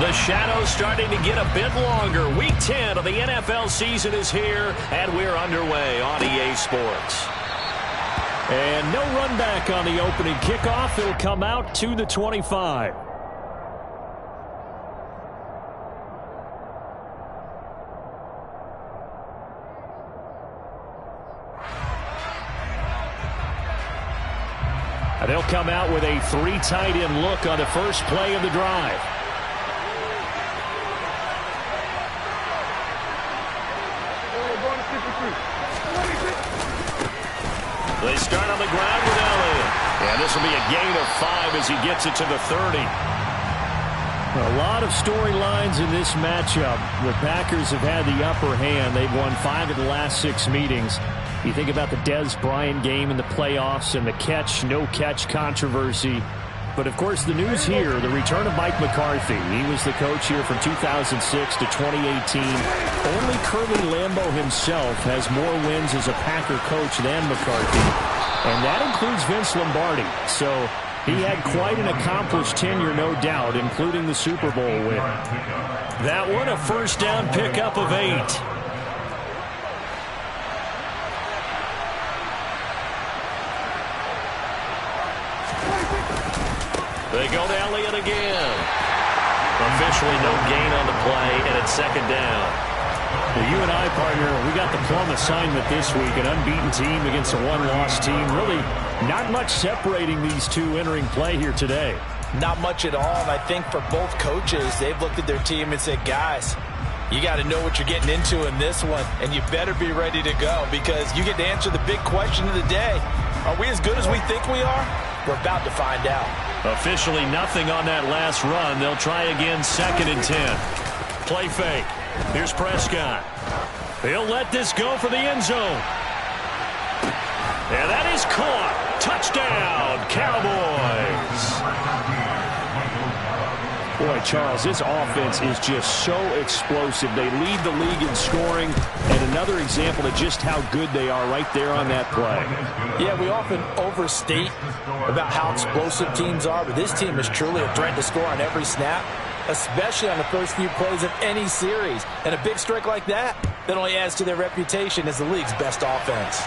The shadow's starting to get a bit longer. Week 10 of the NFL season is here, and we're underway on EA Sports. And no run back on the opening kickoff. It'll come out to the 25. And they'll come out with a 3 tight end look on the first play of the drive. They start on the ground with Elliott. And this will be a gain of 5 as he gets it to the 30. A lot of storylines in this matchup. The Packers have had the upper hand. They've won 5 of the last 6 meetings. You think about the Dez Bryant game in the playoffs and the catch, no catch controversy. But, of course, the news here, the return of Mike McCarthy. He was the coach here from 2006 to 2018. Only Curly Lambeau himself has more wins as a Packer coach than McCarthy. And that includes Vince Lombardi. So he had quite an accomplished tenure, no doubt, including the Super Bowl win. That one, a first down pickup of 8. They go to Elliott again. Officially no gain on the play, and it's second down. Well, you and I, partner, we got the plum assignment this week. An unbeaten team against a one-loss team. Really not much separating these two entering play here today. Not much at all, and I think for both coaches, they've looked at their team and said, guys, you got to know what you're getting into in this one, and you better be ready to go because you get to answer the big question of the day. Are we as good as we think we are? We're about to find out. Officially nothing on that last run. They'll try again, 2nd and 10. Play fake. Here's Prescott. He'll let this go for the end zone. And that is caught. Touchdown, Cowboys. Boy, Charles, this offense is just so explosive. They lead the league in scoring, and another example of just how good they are right there on that play. Yeah, we often overstate about how explosive teams are, but this team is truly a threat to score on every snap, especially on the first few plays of any series. And a big strike like that only adds to their reputation as the league's best offense.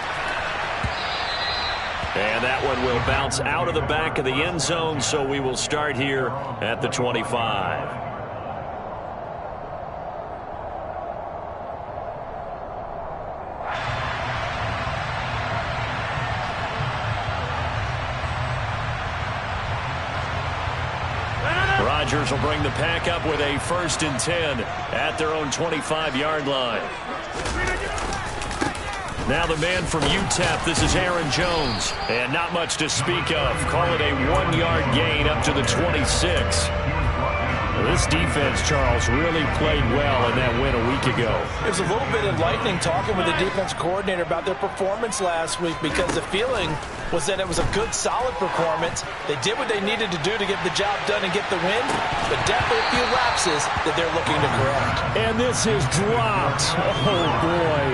And that one will bounce out of the back of the end zone, so we will start here at the 25. Rodgers will bring the pack up with a 1st and 10 at their own 25-yard line. Now the man from UTEP, this is Aaron Jones. And not much to speak of. Call it a 1-yard gain up to the 26. This defense, Charles, really played well in that win a week ago. It was a little bit enlightening talking with the defense coordinator about their performance last week because the feeling was that it was a good, solid performance. They did what they needed to do to get the job done and get the win, but definitely a few lapses that they're looking to correct. And this is dropped. Oh, boy.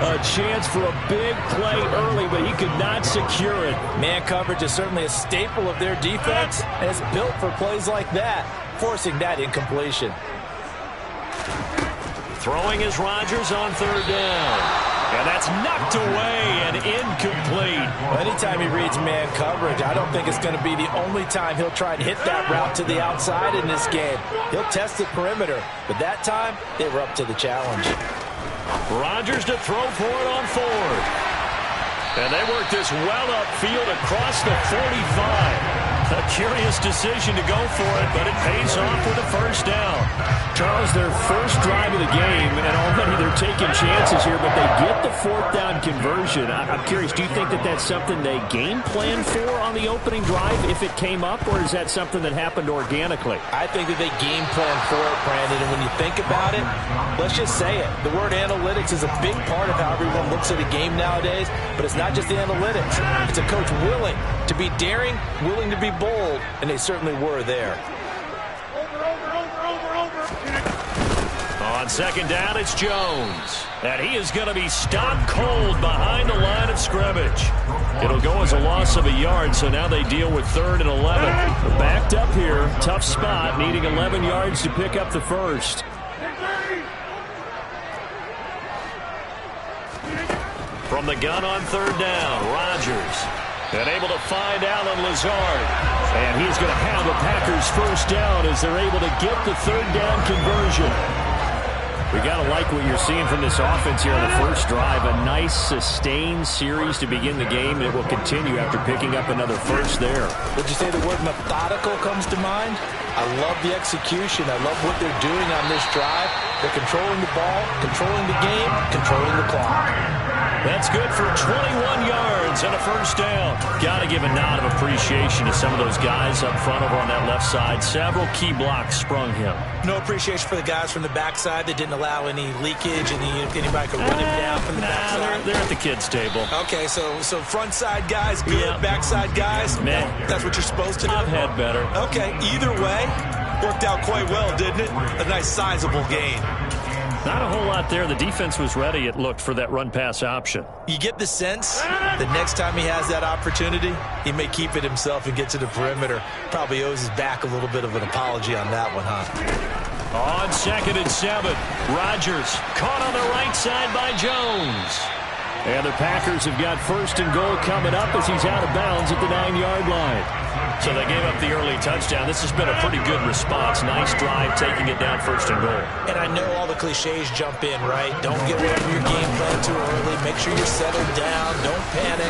A chance for a big play early, but he could not secure it. Man coverage is certainly a staple of their defense, and it's built for plays like that, forcing that incompletion. Throwing is Rodgers on 3rd down. And that's knocked away and incomplete. Well, anytime he reads man coverage, I don't think it's going to be the only time he'll try and hit that route to the outside in this game. He'll test the perimeter, but that time they were up to the challenge. Rodgers to throw for it on 4th. And they work this well upfield across the 45. A curious decision to go for it, but it pays off with a 1st down. Charles, their first drive of the game, and already they're taking chances here, but they get the 4th down conversion. I'm curious, do you think that that's something they game plan for on the opening drive if it came up, or is that something that happened organically? I think that they game plan for it, Brandon, and when you think about it, let's just say it. The word analytics is a big part of how everyone looks at a game nowadays, but it's not just the analytics. It's a coach willing to be daring, willing to be bold, and they certainly were there. On second down, it's Jones. And he is going to be stopped cold behind the line of scrimmage. It'll go as a loss of a yard, so now they deal with 3rd and 11. Backed up here, tough spot, needing 11 yards to pick up the first. From the gun on 3rd down, Rodgers. And able to find Allen Lazard. And he's going to have a Packers first down as they're able to get the 3rd down conversion. We got to like what you're seeing from this offense here on the first drive. A nice, sustained series to begin the game, and it will continue after picking up another first there. Would you say the word methodical comes to mind? I love the execution. I love what they're doing on this drive. They're controlling the ball, controlling the game, controlling the clock. That's good for 21 yards and a first down. Got to give a nod of appreciation to some of those guys up front over on that left side. Several key blocks sprung him. No appreciation for the guys from the backside that didn't allow any leakage, anybody could run him down from the backside. They're at the kids' table. Okay, so front side guys good, backside guys, man, that's what you're supposed to do. I've had better. Okay, either way, worked out quite well, didn't it? A nice sizable gain. Not a whole lot there. The defense was ready, it looked, for that run-pass option. You get the sense that next time he has that opportunity, he may keep it himself and get to the perimeter. Probably owes his back a little bit of an apology on that one, huh? On 2nd and 7, Rodgers caught on the right side by Jones. And the Packers have got 1st and goal coming up as he's out of bounds at the 9-yard line. So they gave up the early touchdown. This has been a pretty good response. Nice drive, taking it down 1st and goal. And I know all the cliches jump in, right? Don't get away from your game plan too early. Make sure you're settled down. Don't panic.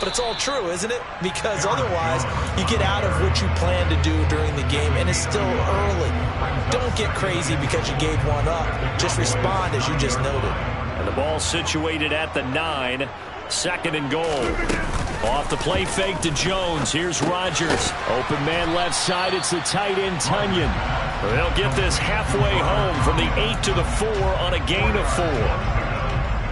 But it's all true, isn't it? Because otherwise, you get out of what you plan to do during the game, and it's still early. Don't get crazy because you gave one up. Just respond as you just noted. And the ball situated at the 9. 2nd and goal. Off the play fake to Jones. Here's Rodgers. Open man left side. It's the tight end, Tunyon. They'll get this halfway home from the 8 to the 4 on a gain of 4.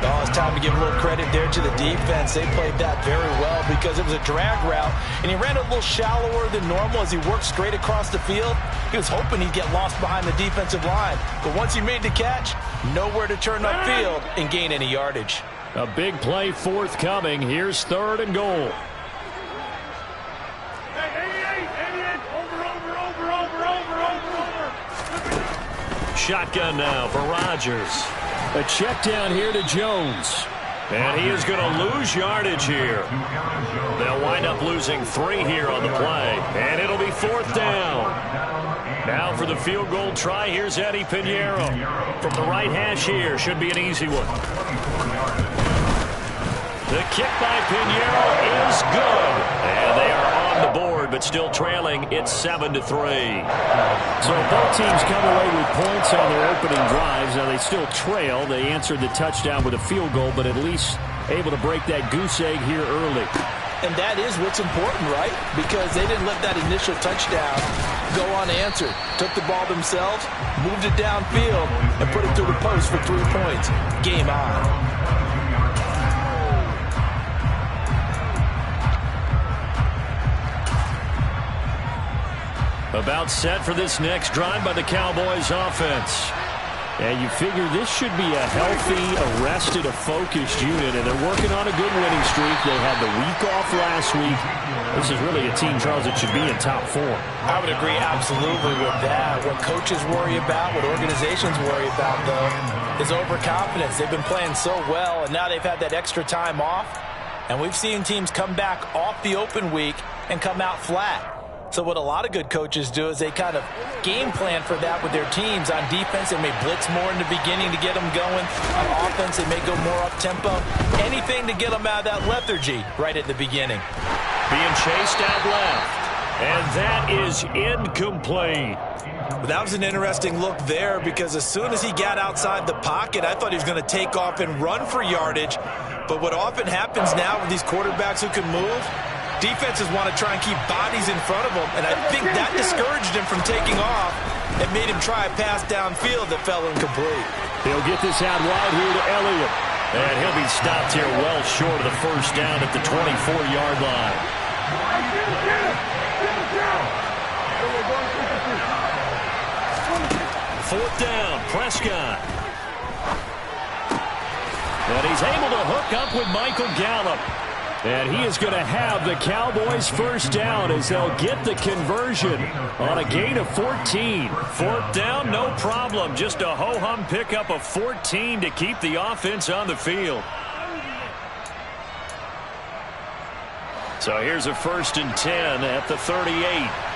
Oh, it's time to give a little credit there to the defense. They played that very well because it was a drag route, and he ran a little shallower than normal as he worked straight across the field. He was hoping he'd get lost behind the defensive line, but once he made the catch, nowhere to turn upfield and gain any yardage. A big play forthcoming. Here's 3rd and goal. Shotgun now for Rodgers. A check down here to Jones. And he is going to lose yardage here. They'll wind up losing 3 here on the play. And it'll be 4th down. Now for the field goal try, here's Eddie Pinheiro. From the right hash here, should be an easy one. The kick by Pinheiro is good. And they are on the board, but still trailing. It's 7-3. So both teams come away with points on their opening drives. Now they still trail. They answered the touchdown with a field goal, but at least able to break that goose egg here early. And that is what's important, right? Because they didn't let that initial touchdown go unanswered. Took the ball themselves, moved it downfield, and put it through the post for 3 points. Game on. About set for this next drive by the Cowboys offense. And you figure this should be a healthy, arrested, a focused unit, and they're working on a good winning streak. They had the week off last week. This is really a team, Charles, that should be in top 4. I would agree absolutely with that. What coaches worry about, what organizations worry about, though, is overconfidence. They've been playing so well, and now they've had that extra time off. And we've seen teams come back off the open week and come out flat. So what a lot of good coaches do is they kind of game plan for that with their teams. On defense, they may blitz more in the beginning to get them going. On offense, they may go more up-tempo. Anything to get them out of that lethargy right at the beginning. Being chased out left. And that is incomplete. That was an interesting look there because as soon as he got outside the pocket, I thought he was going to take off and run for yardage. But what often happens now with these quarterbacks who can move, defenses want to try and keep bodies in front of them, and I think that discouraged him from taking off and made him try a pass downfield that fell incomplete. He'll get this out wide here to Elliott. And he'll be stopped here well short of the first down at the 24-yard line. 4th down, Prescott. And he's able to hook up with Michael Gallup. And he is going to have the Cowboys first down as they'll get the conversion on a gain of 14. Fourth down, no problem. Just a ho-hum pickup of 14 to keep the offense on the field. So here's a 1st and 10 at the 38.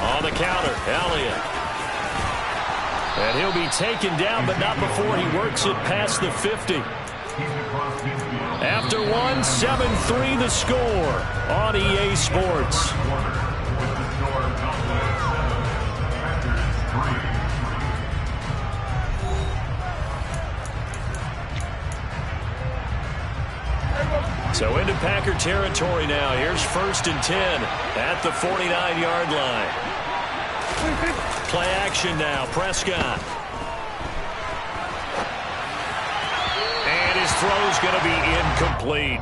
On the counter, Elliott. And he'll be taken down, but not before he works it past the 50. After one, 7-3 the score on EA Sports. So into Packer territory now. Here's 1st and 10 at the 49-yard line. Play action now. Prescott. And his throw's going to be incomplete.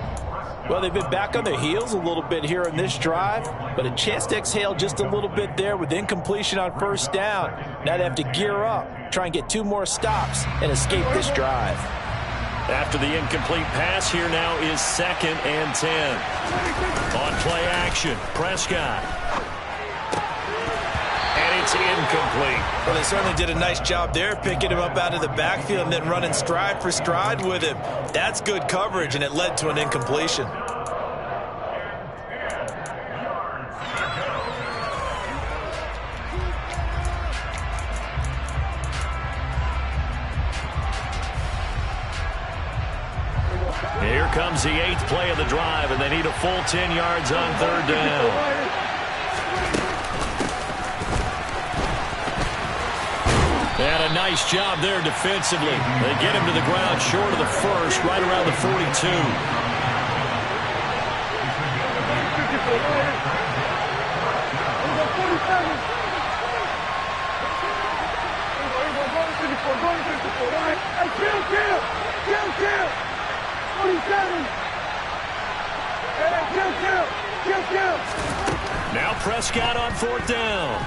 Well, they've been back on their heels a little bit here in this drive, but a chance to exhale just a little bit there with incompletion on 1st down. Now they have to gear up, try and get 2 more stops, and escape this drive. After the incomplete pass, here now is 2nd and 10. On play action, Prescott. And it's incomplete. Well, they certainly did a nice job there, picking him up out of the backfield and then running stride for stride with him. That's good coverage, and it led to an incompletion. Here comes the 8th play of the drive, and they need a full 10 yards on 3rd down. And a nice job there defensively. They get him to the ground short of the 1st, right around the 42. Now Prescott on 4th down.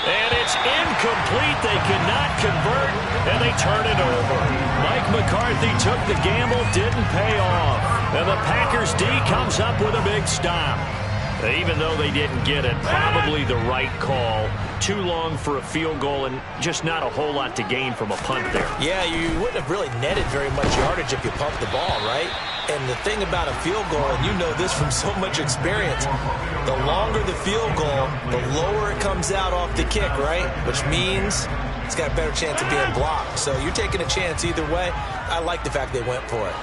And it's incomplete. They cannot convert, and they turn it over. Mike McCarthy took the gamble, didn't pay off. And the Packers D comes up with a big stop. Even though they didn't get it, probably the right call. Too long for a field goal and just not a whole lot to gain from a punt there. Yeah, you wouldn't have really netted very much yardage if you pumped the ball, right? And the thing about a field goal, and you know this from so much experience, the longer the field goal, the lower it comes out off the kick, right? Which means it's got a better chance of being blocked. So you're taking a chance either way. I like the fact they went for it.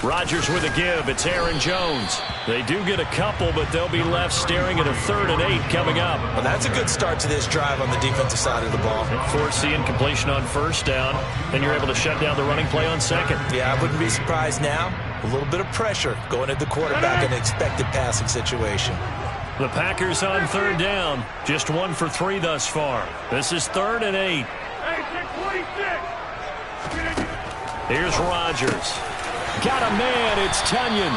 Rodgers with a give. It's Aaron Jones. They do get a couple, but they'll be left staring at a 3rd and 8 coming up. Well, that's a good start to this drive on the defensive side of the ball. Force the incompletion on 1st down. Then you're able to shut down the running play on 2nd. Yeah, I wouldn't be surprised now. A little bit of pressure going at the quarterback in an expected passing situation. The Packers on 3rd down. Just 1 for 3 thus far. This is 3rd and 8. Here's Rodgers. Got a man, it's Tunyon.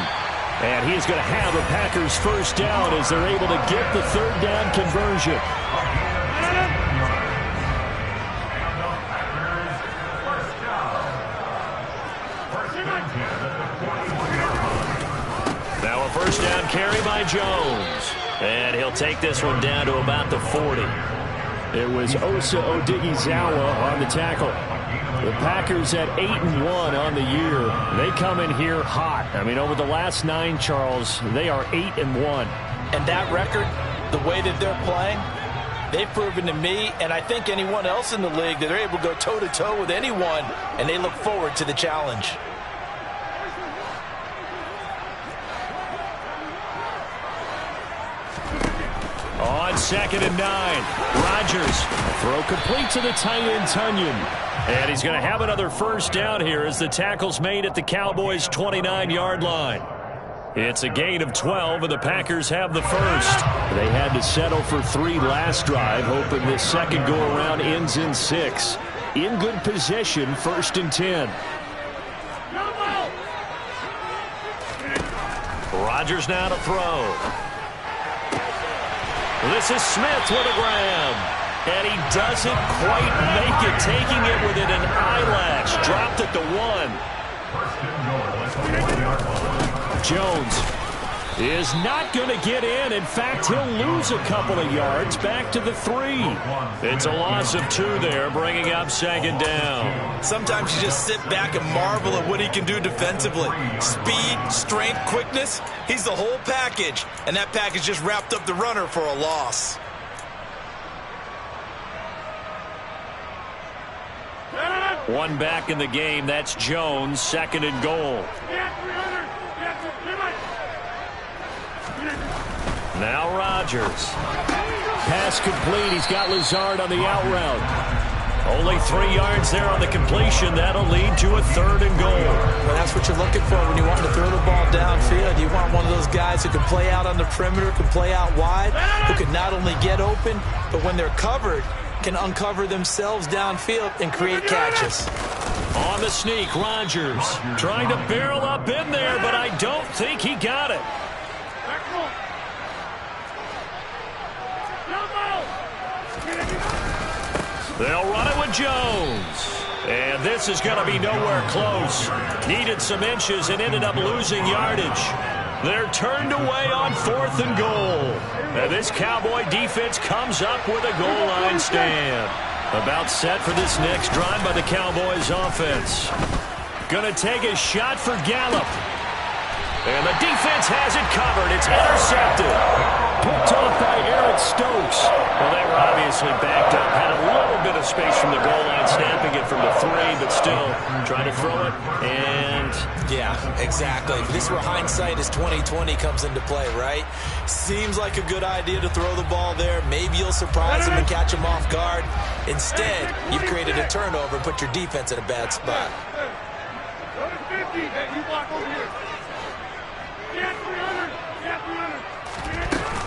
And he's going to have a Packers first down as they're able to get the 3rd down conversion. Now a first down carry by Jones. And he'll take this one down to about the 40. It was Osa Odighizuwa on the tackle. The Packers at 8-1 on the year. They come in here hot. I mean, over the last 9, Charles, they are 8-1. And that record, the way that they're playing, they've proven to me, and I think anyone else in the league, that they're able to go toe-to-toe with anyone, and they look forward to the challenge. On 2nd and 9, Rodgers. Throw complete to the tight end, Tunyon. And he's going to have another first down here as the tackle's made at the Cowboys' 29-yard line. It's a gain of 12, and the Packers have the first. They had to settle for 3 last drive, hoping this second go-around ends in 6. in good position, 1st and 10. Rodgers now to throw. This is Smith with a grab. And he doesn't quite make it, taking it within an eyelash. Dropped at the 1. Jones is not going to get in. In fact, he'll lose a couple of yards back to the 3. It's a loss of 2 there, bringing up 2nd down. Sometimes you just sit back and marvel at what he can do defensively. Speed, strength, quickness, he's the whole package. And that package just wrapped up the runner for a loss. One back in the game. That's Jones, 2nd and goal. Now Rodgers. Pass complete. He's got Lazard on the out route. Only 3 yards there on the completion. That'll lead to a 3rd and goal. Well, that's what you're looking for when you want to throw the ball downfield. You want one of those guys who can play out on the perimeter, can play out wide, who can not only get open, but when they're covered, can uncover themselves downfield and create catches. On the sneak, Rodgers trying to barrel up in there, but I don't think he got it. They'll run it with Jones. And this is going to be nowhere close. Needed some inches and ended up losing yardage. They're turned away on 4th and goal. And this Cowboy defense comes up with a goal line stand. About set for this next drive by the Cowboys offense. Going to take a shot for Gallup. And the defense has it covered. It's intercepted. Picked off by Eric Stokes. Well, they were obviously backed up. Had a little bit of space from the goal line, snapping it from the 3, but still trying to throw it. And yeah, exactly. This is where hindsight is 20/20 comes into play, right? Seems like a good idea to throw the ball there. Maybe you'll surprise them and catch them off guard. Instead, you've created a turnover and put your defense in a bad spot.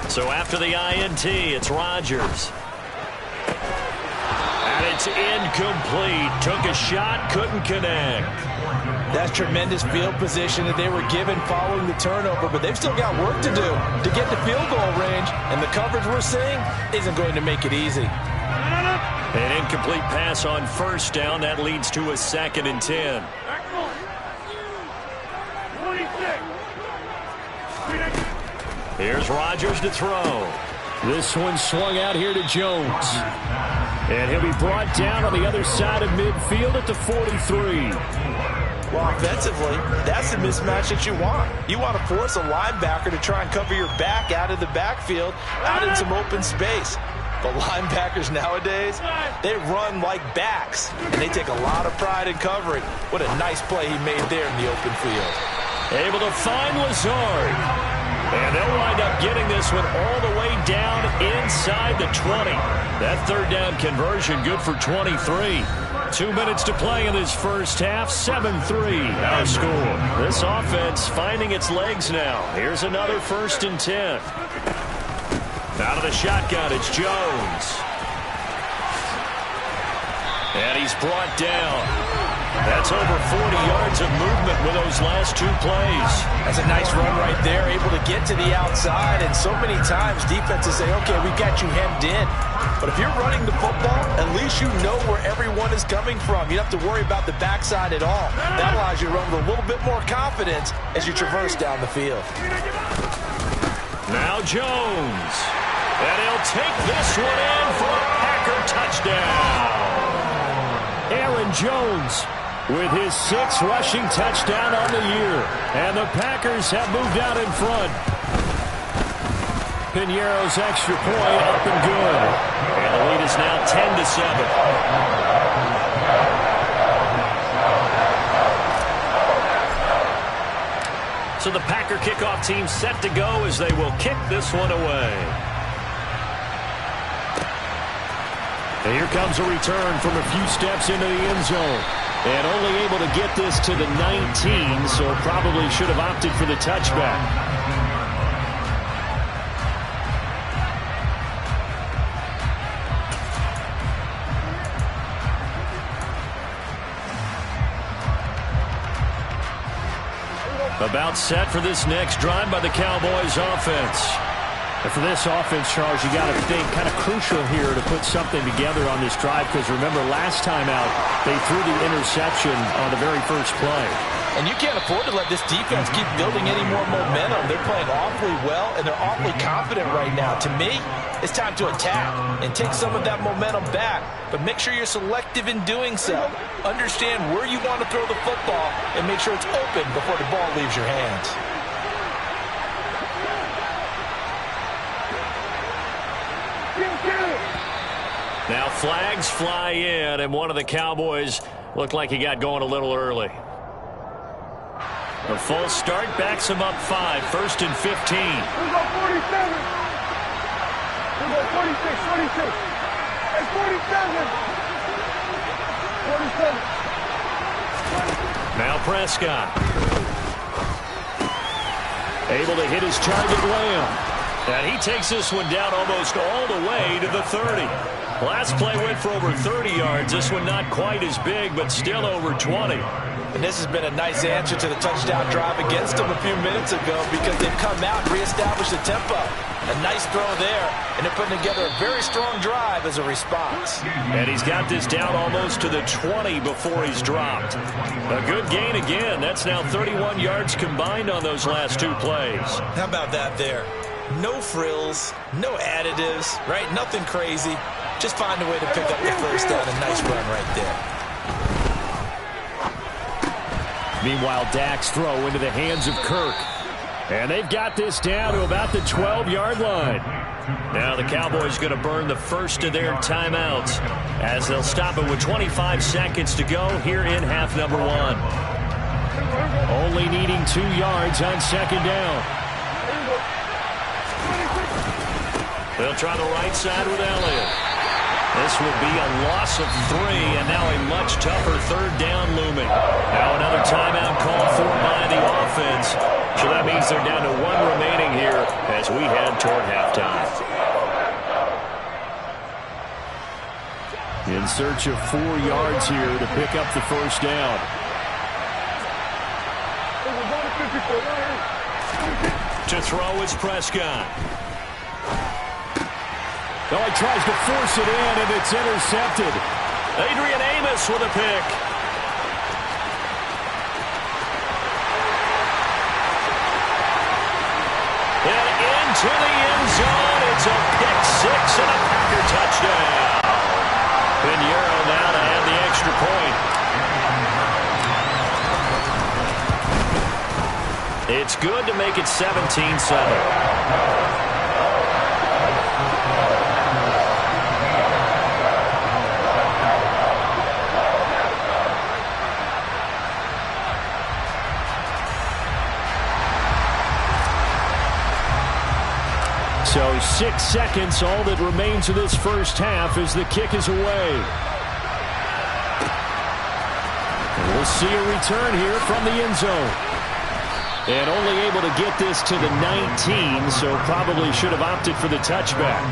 so after the INT, it's Rodgers. And it's incomplete. Took a shot, couldn't connect. That's tremendous field position that they were given following the turnover, but they've still got work to do to get to field goal range, and the coverage we're seeing isn't going to make it easy. An incomplete pass on 1st down. That leads to a 2nd and 10. Here's Rodgers to throw. This one swung out here to Jones. And he'll be brought down on the other side of midfield at the 43. Well, offensively, that's the mismatch that you want. You want to force a linebacker to try and cover your back out of the backfield, out in some open space. But linebackers nowadays, they run like backs, and they take a lot of pride in covering. What a nice play he made there in the open field. Able to find Lazard. And they'll wind up getting this one all the way down inside the 20. That 3rd down conversion good for 23. 2 minutes to play in this first half. 7-3 our score. This offense finding its legs now. Here's another 1st and 10. Out of the shotgun, it's Jones. And he's brought down. That's over 40 yards of movement with those last 2 plays. That's a nice run right there, able to get to the outside. And so many times defenses say, okay, we got you hemmed in. But if you're running the football, at least you know where everyone is coming from. You don't have to worry about the backside at all. That allows you to run with a little bit more confidence as you traverse down the field. Now Jones. And he'll take this one in for a Packer touchdown. Aaron Jones with his 6th rushing touchdown on the year. And the Packers have moved out in front. Piñeiro's extra point up and good. And the lead is now 10-7. So the Packer kickoff team set to go as they will kick this one away. And here comes a return from a few steps into the end zone. And only able to get this to the 19, so probably should have opted for the touchback. About set for this next drive by the Cowboys offense. And for this offense, Charles, you got to think kind of crucial here to put something together on this drive, because remember last time out they threw the interception on the very first play. And you can't afford to let this defense keep building any more momentum. They're playing awfully well, and they're awfully confident right now. To me, it's time to attack and take some of that momentum back, but make sure you're selective in doing so. Understand where you want to throw the football and make sure it's open before the ball leaves your hands. Now flags fly in, and one of the Cowboys looked like he got going a little early. A false start backs him up 5, 1st and 15. We go 47. We go 46, 46. And 47. 47. Now Prescott. Able to hit his target, Lamb. And he takes this one down almost all the way to the 30. Last play went for over 30 yards. This one not quite as big, but still over 20. And this has been a nice answer to the touchdown drive against them a few minutes ago, because they've come out and reestablished the tempo. A nice throw there, and they're putting together a very strong drive as a response. And he's got this down almost to the 20 before he's dropped. A good gain again. That's now 31 yards combined on those last 2 plays. How about that there? No frills, no additives, right? Nothing crazy. Just find a way to pick up the first down. A nice run right there. Meanwhile, Dak's throw into the hands of Kirk. And they've got this down to about the 12-yard line. Now the Cowboys going to burn the first of their timeouts as they'll stop it with 25 seconds to go here in half number 1. Only needing 2 yards on second down. They'll try the right side with Elliott. This will be a loss of 3, and now a much tougher third down looming. Now another timeout called for by the offense. So that means they're down to 1 remaining here as we head toward halftime. In search of 4 yards here to pick up the first down. To throw is Prescott. Oh, he tries to force it in, and it's intercepted. Adrian Amos with a pick. And into the end zone. It's a pick 6 and a Packer touchdown. Pinheiro now to add the extra point. It's good to make it 17-7. So 6 seconds, all that remains of this first half as the kick is away. And we'll see a return here from the end zone. And only able to get this to the 19, so probably should have opted for the touchback.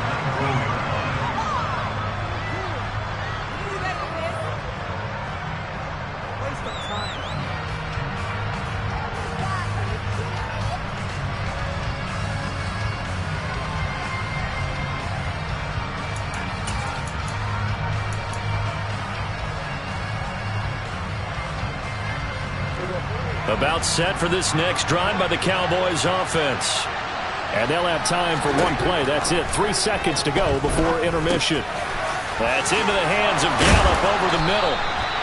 About set for this next drive by the Cowboys offense. And they'll have time for 1 play. That's it. 3 seconds to go before intermission. That's into the hands of Gallup over the middle.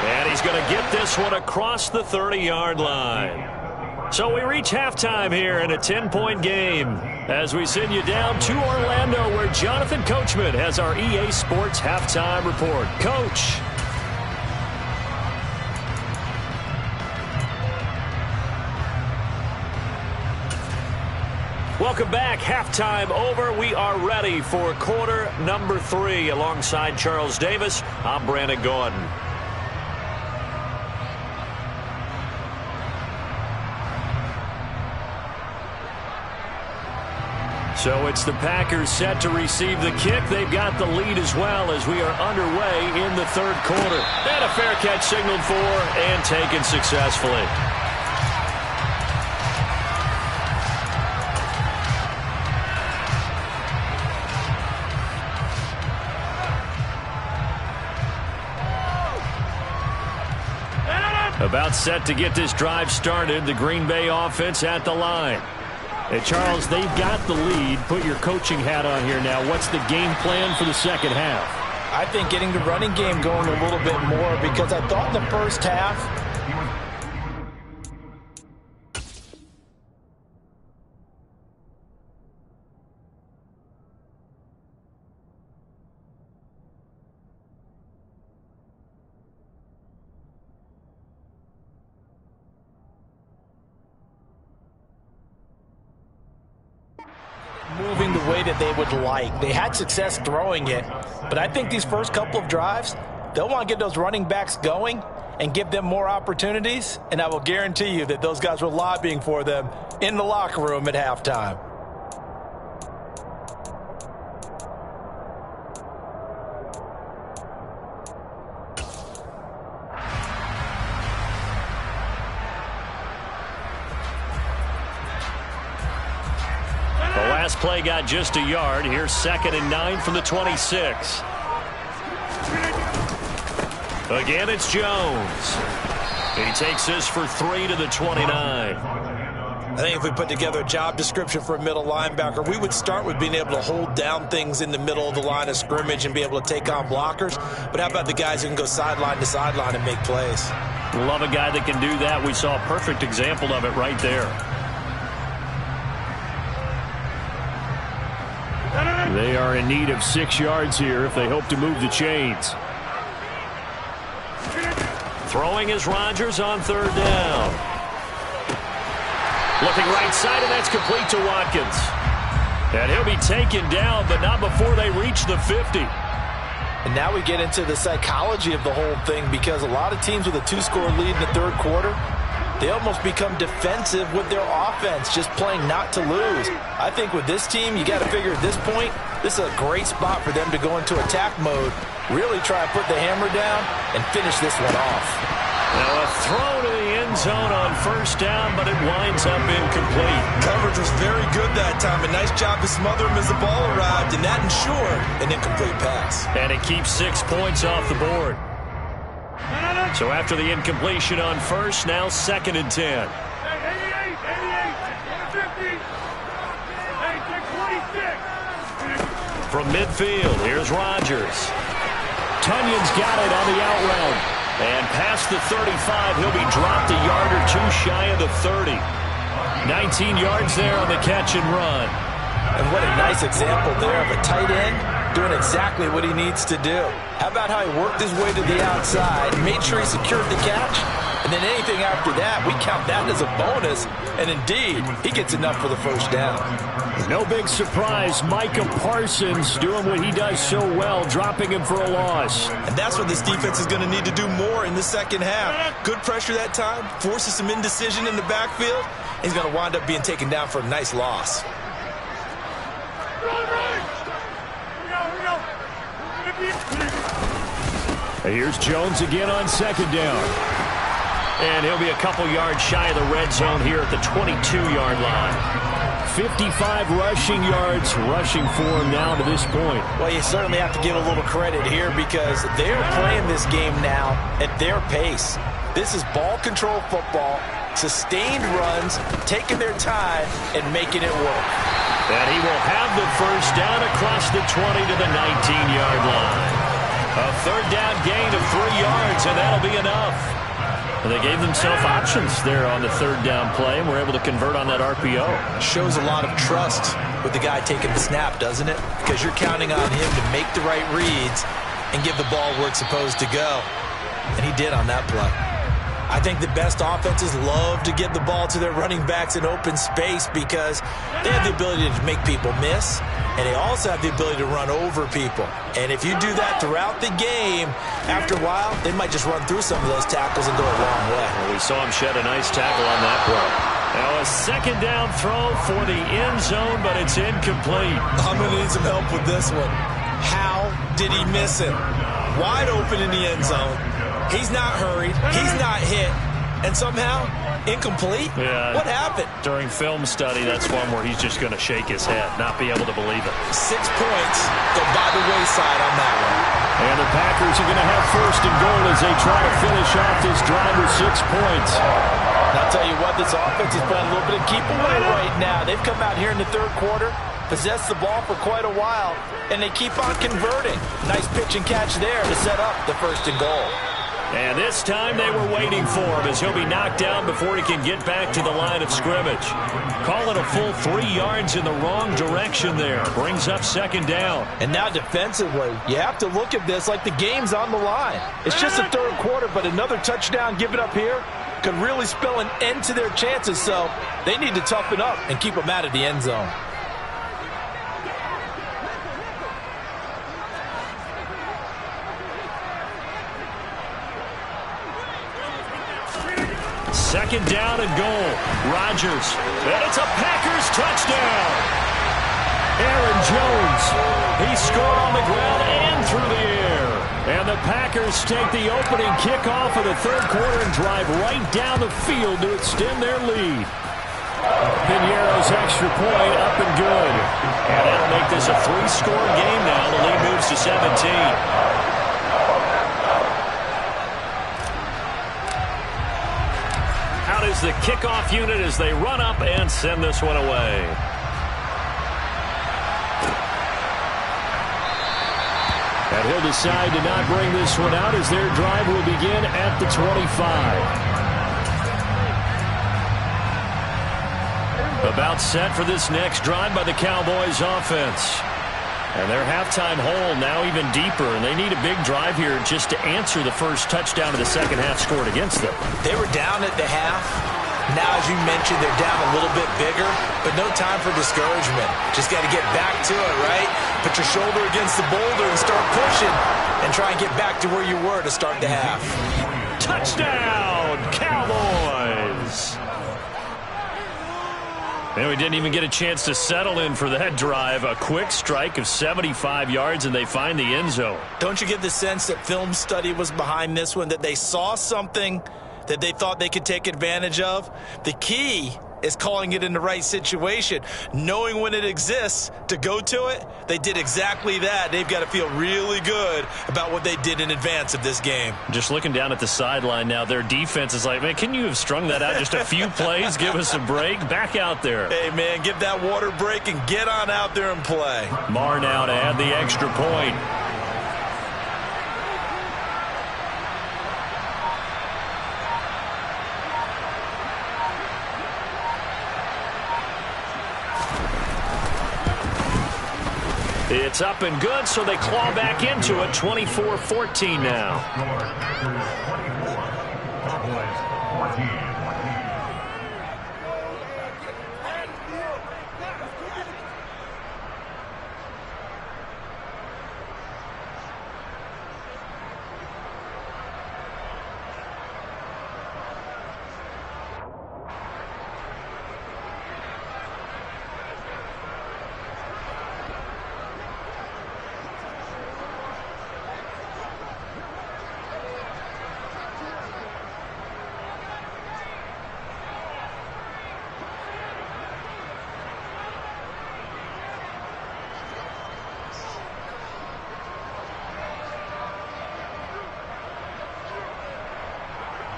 And he's going to get this one across the 30-yard line. So we reach halftime here in a 10-point game as we send you down to Orlando, where Jonathan Coachman has our EA Sports halftime report. Coach. Welcome back. Halftime over. We are ready for quarter number 3. Alongside Charles Davis, I'm Brandon Gordon. So it's the Packers set to receive the kick. They've got the lead as well as we are underway in the third quarter. And a fair catch signaled for and taken successfully. About set to get this drive started. The Green Bay offense at the line. And Charles, they've got the lead. Put your coaching hat on here now. What's the game plan for the second half? I think getting the running game going a little bit more, because I thought in the first half moving the way that they would like. They had success throwing it, but I think these first couple of drives, they'll want to get those running backs going and give them more opportunities, and I will guarantee you that those guys were lobbying for them in the locker room at halftime. Last play got just a yard. Here's 2nd and 9 from the 26. Again, it's Jones. He takes this for 3 to the 29. I think if we put together a job description for a middle linebacker, we would start with being able to hold down things in the middle of the line of scrimmage and be able to take on blockers. But how about the guys who can go sideline to sideline and make plays? Love a guy that can do that. We saw a perfect example of it right there. They are in need of 6 yards here if they hope to move the chains. Throwing is Rodgers on 3rd down. Looking right side, and that's complete to Watkins. And he'll be taken down, but not before they reach the 50. And now we get into the psychology of the whole thing, because a lot of teams with a 2-score lead in the third quarter, they almost become defensive with their offense, just playing not to lose. I think with this team, you got to figure at this point, this is a great spot for them to go into attack mode, really try and put the hammer down and finish this one off. Now a throw to the end zone on 1st down, but it winds up incomplete. Coverage was very good that time. A nice job to smother him as the ball arrived, and that ensured an incomplete pass. And it keeps 6 points off the board. So after the incompletion on 1st, now 2nd and 10. From midfield, here's Rodgers. Tunyon's got it on the out route. And past the 35, he'll be dropped a yard or 2 shy of the 30. 19 yards there on the catch and run. And what a nice example there of a tight end doing exactly what he needs to do. How about how he worked his way to the outside, made sure he secured the catch, and then anything after that, we count that as a bonus. And indeed, he gets enough for the 1st down. No big surprise. Micah Parsons doing what he does so well, dropping him for a loss. And that's what this defense is going to need to do more in the second half. Good pressure that time, forces some indecision in the backfield. He's going to wind up being taken down for a nice loss. Here's Jones again on 2nd down. And he'll be a couple yards shy of the red zone here at the 22-yard line. 55 rushing yards rushing for him now to this point. Well, you certainly have to give a little credit here, because they're playing this game now at their pace. This is ball control football, sustained runs, taking their time and making it work. And he will have the 1st down across the 20 to the 19-yard line. A 3rd down gain of 3 yards, and that'll be enough. And they gave themselves options there on the 3rd down play, and were able to convert on that RPO. Shows a lot of trust with the guy taking the snap, doesn't it? Because you're counting on him to make the right reads and give the ball where it's supposed to go. And he did on that play. I think the best offenses love to give the ball to their running backs in open space, because they have the ability to make people miss, and they also have the ability to run over people. And if you do that throughout the game, after a while, they might just run through some of those tackles and go a long way. Well, we saw him shed a nice tackle on that play. Now a 2nd down throw for the end zone, but it's incomplete. I'm going to need some help with this one. How did he miss it? Wide open in the end zone. He's not hurried. He's not hit. And somehow, incomplete? Yeah. What happened? During film study, that's one where he's just going to shake his head, not be able to believe it. 6 points go by the wayside on that one. And the Packers are going to have first and goal as they try to finish off this drive with 6 points. And I'll tell you what, this offense is playing a little bit of keep away right now. They've come out here in the third quarter, possessed the ball for quite a while, and they keep on converting. Nice pitch and catch there to set up the first and goal. And this time they were waiting for him as he'll be knocked down before he can get back to the line of scrimmage. Call it a full 3 yards in the wrong direction there. Brings up second down. And now defensively, you have to look at this like the game's on the line. It's just the third quarter, but another touchdown given up here could really spell an end to their chances. So they need to toughen up and keep them out of the end zone. Second down and goal. Rodgers. And it's a Packers touchdown. Aaron Jones. He scored on the ground and through the air. And the Packers take the opening kickoff of the third quarter and drive right down the field to extend their lead. Piñeiro's extra point up and good. And that'll make this a 3-score game now. The lead moves to 17. Is the kickoff unit as they run up and send this one away. And he'll decide to not bring this one out as their drive will begin at the 25. About set for this next drive by the Cowboys offense. And their halftime hole now even deeper, and they need a big drive here just to answer the first touchdown of the second half scored against them. They were down at the half. Now, as you mentioned, they're down a little bit bigger, but no time for discouragement. Just got to get back to it, right? Put your shoulder against the boulder and start pushing and try and get back to where you were to start the half. Touchdown, Cowboys! And we didn't even get a chance to settle in for that drive. A quick strike of 75 yards, and they find the end zone. Don't you get the sense that film study was behind this one, that they saw something that they thought they could take advantage of? The key is calling it in the right situation, knowing when it exists to go to it. They did exactly that. They've got to feel really good about what they did in advance of this game. Just looking down at the sideline now, their defense is like, man, can you have strung that out just a few plays? Give us a break. Back out there. Hey, man, give that water break and get on out there and play. Marr now to add the extra point. It's up and good, so they claw back into it. 24-14 now.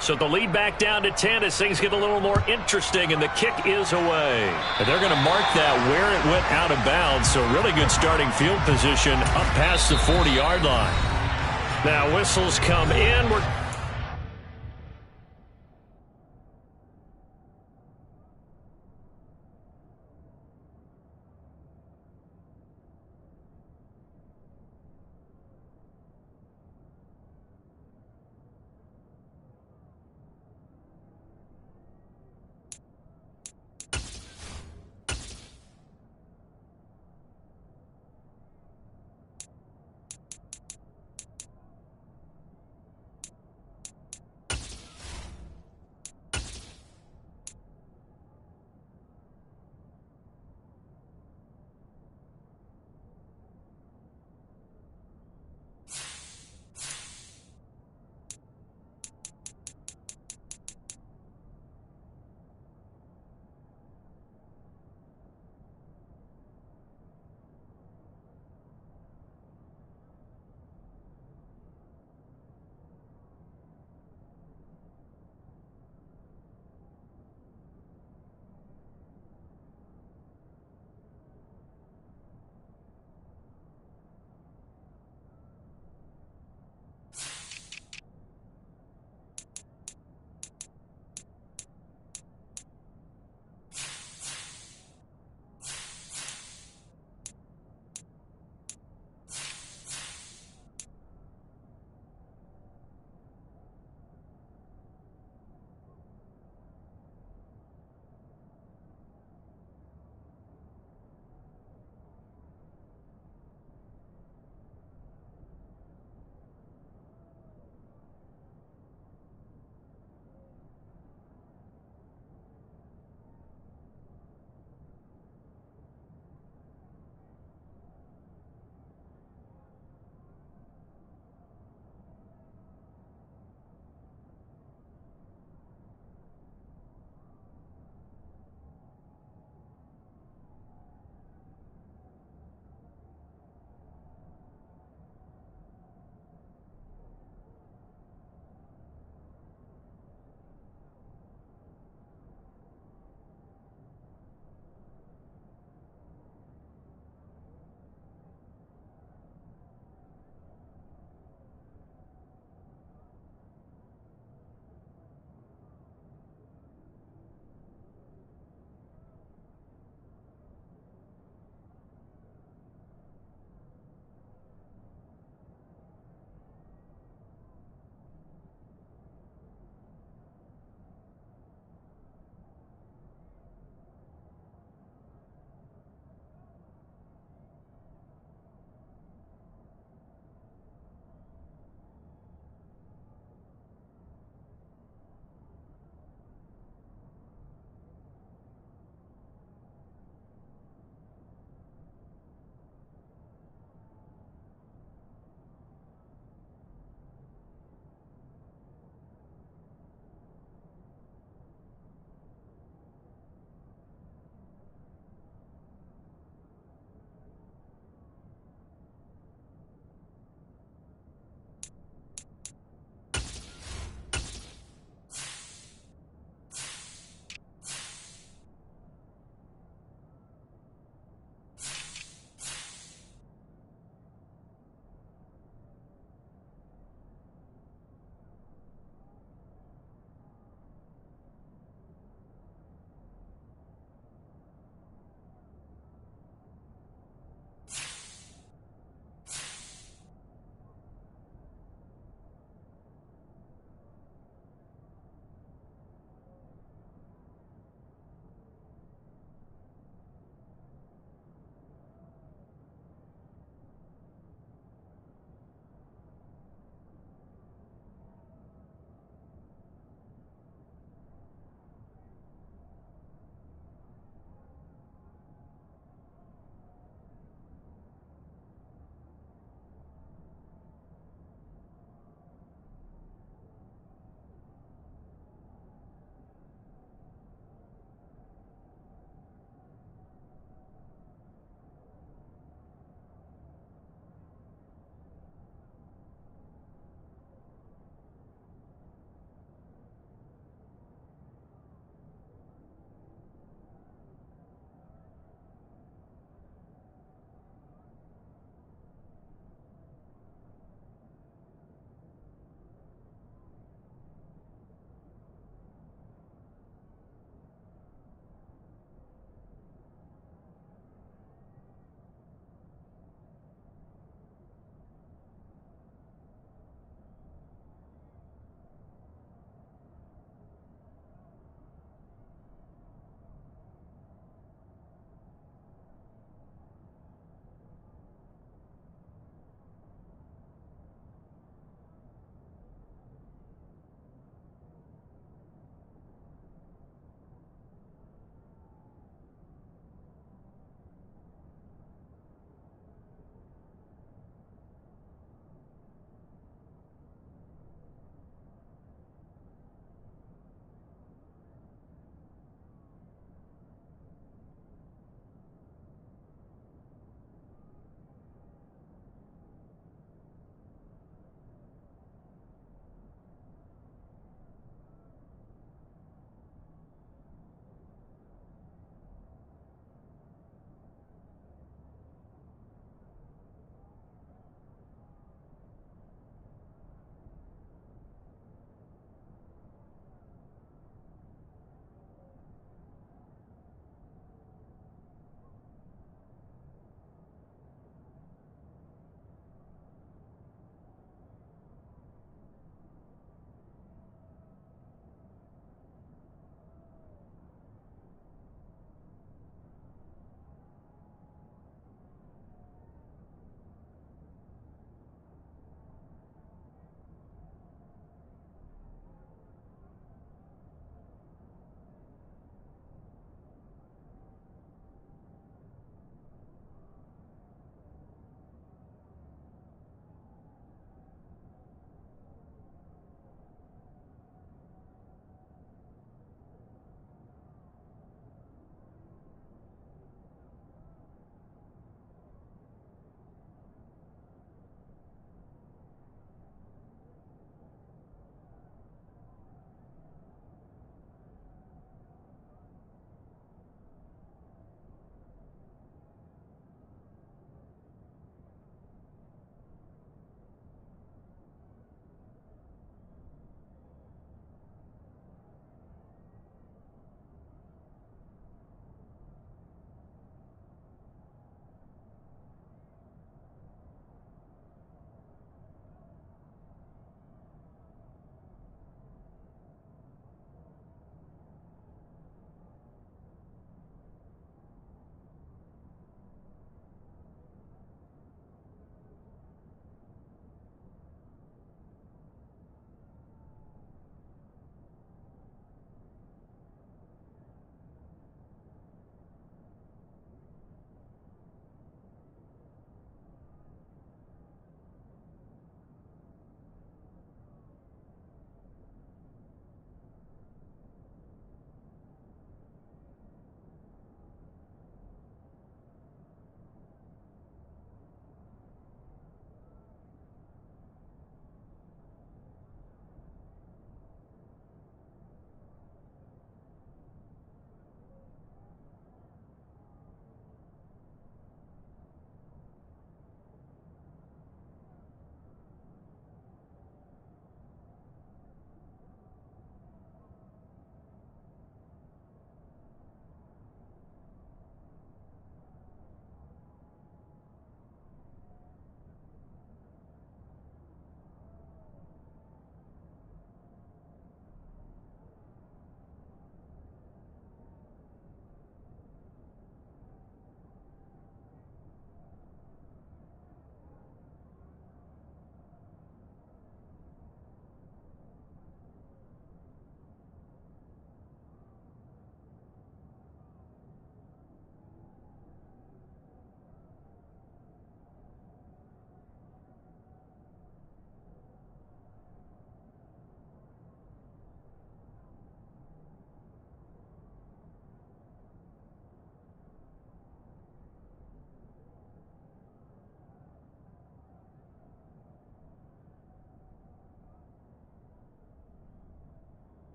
So the lead back down to 10 as things get a little more interesting, and the kick is away. And they're going to mark that where it went out of bounds, so really good starting field position up past the 40-yard line. Now whistles come in.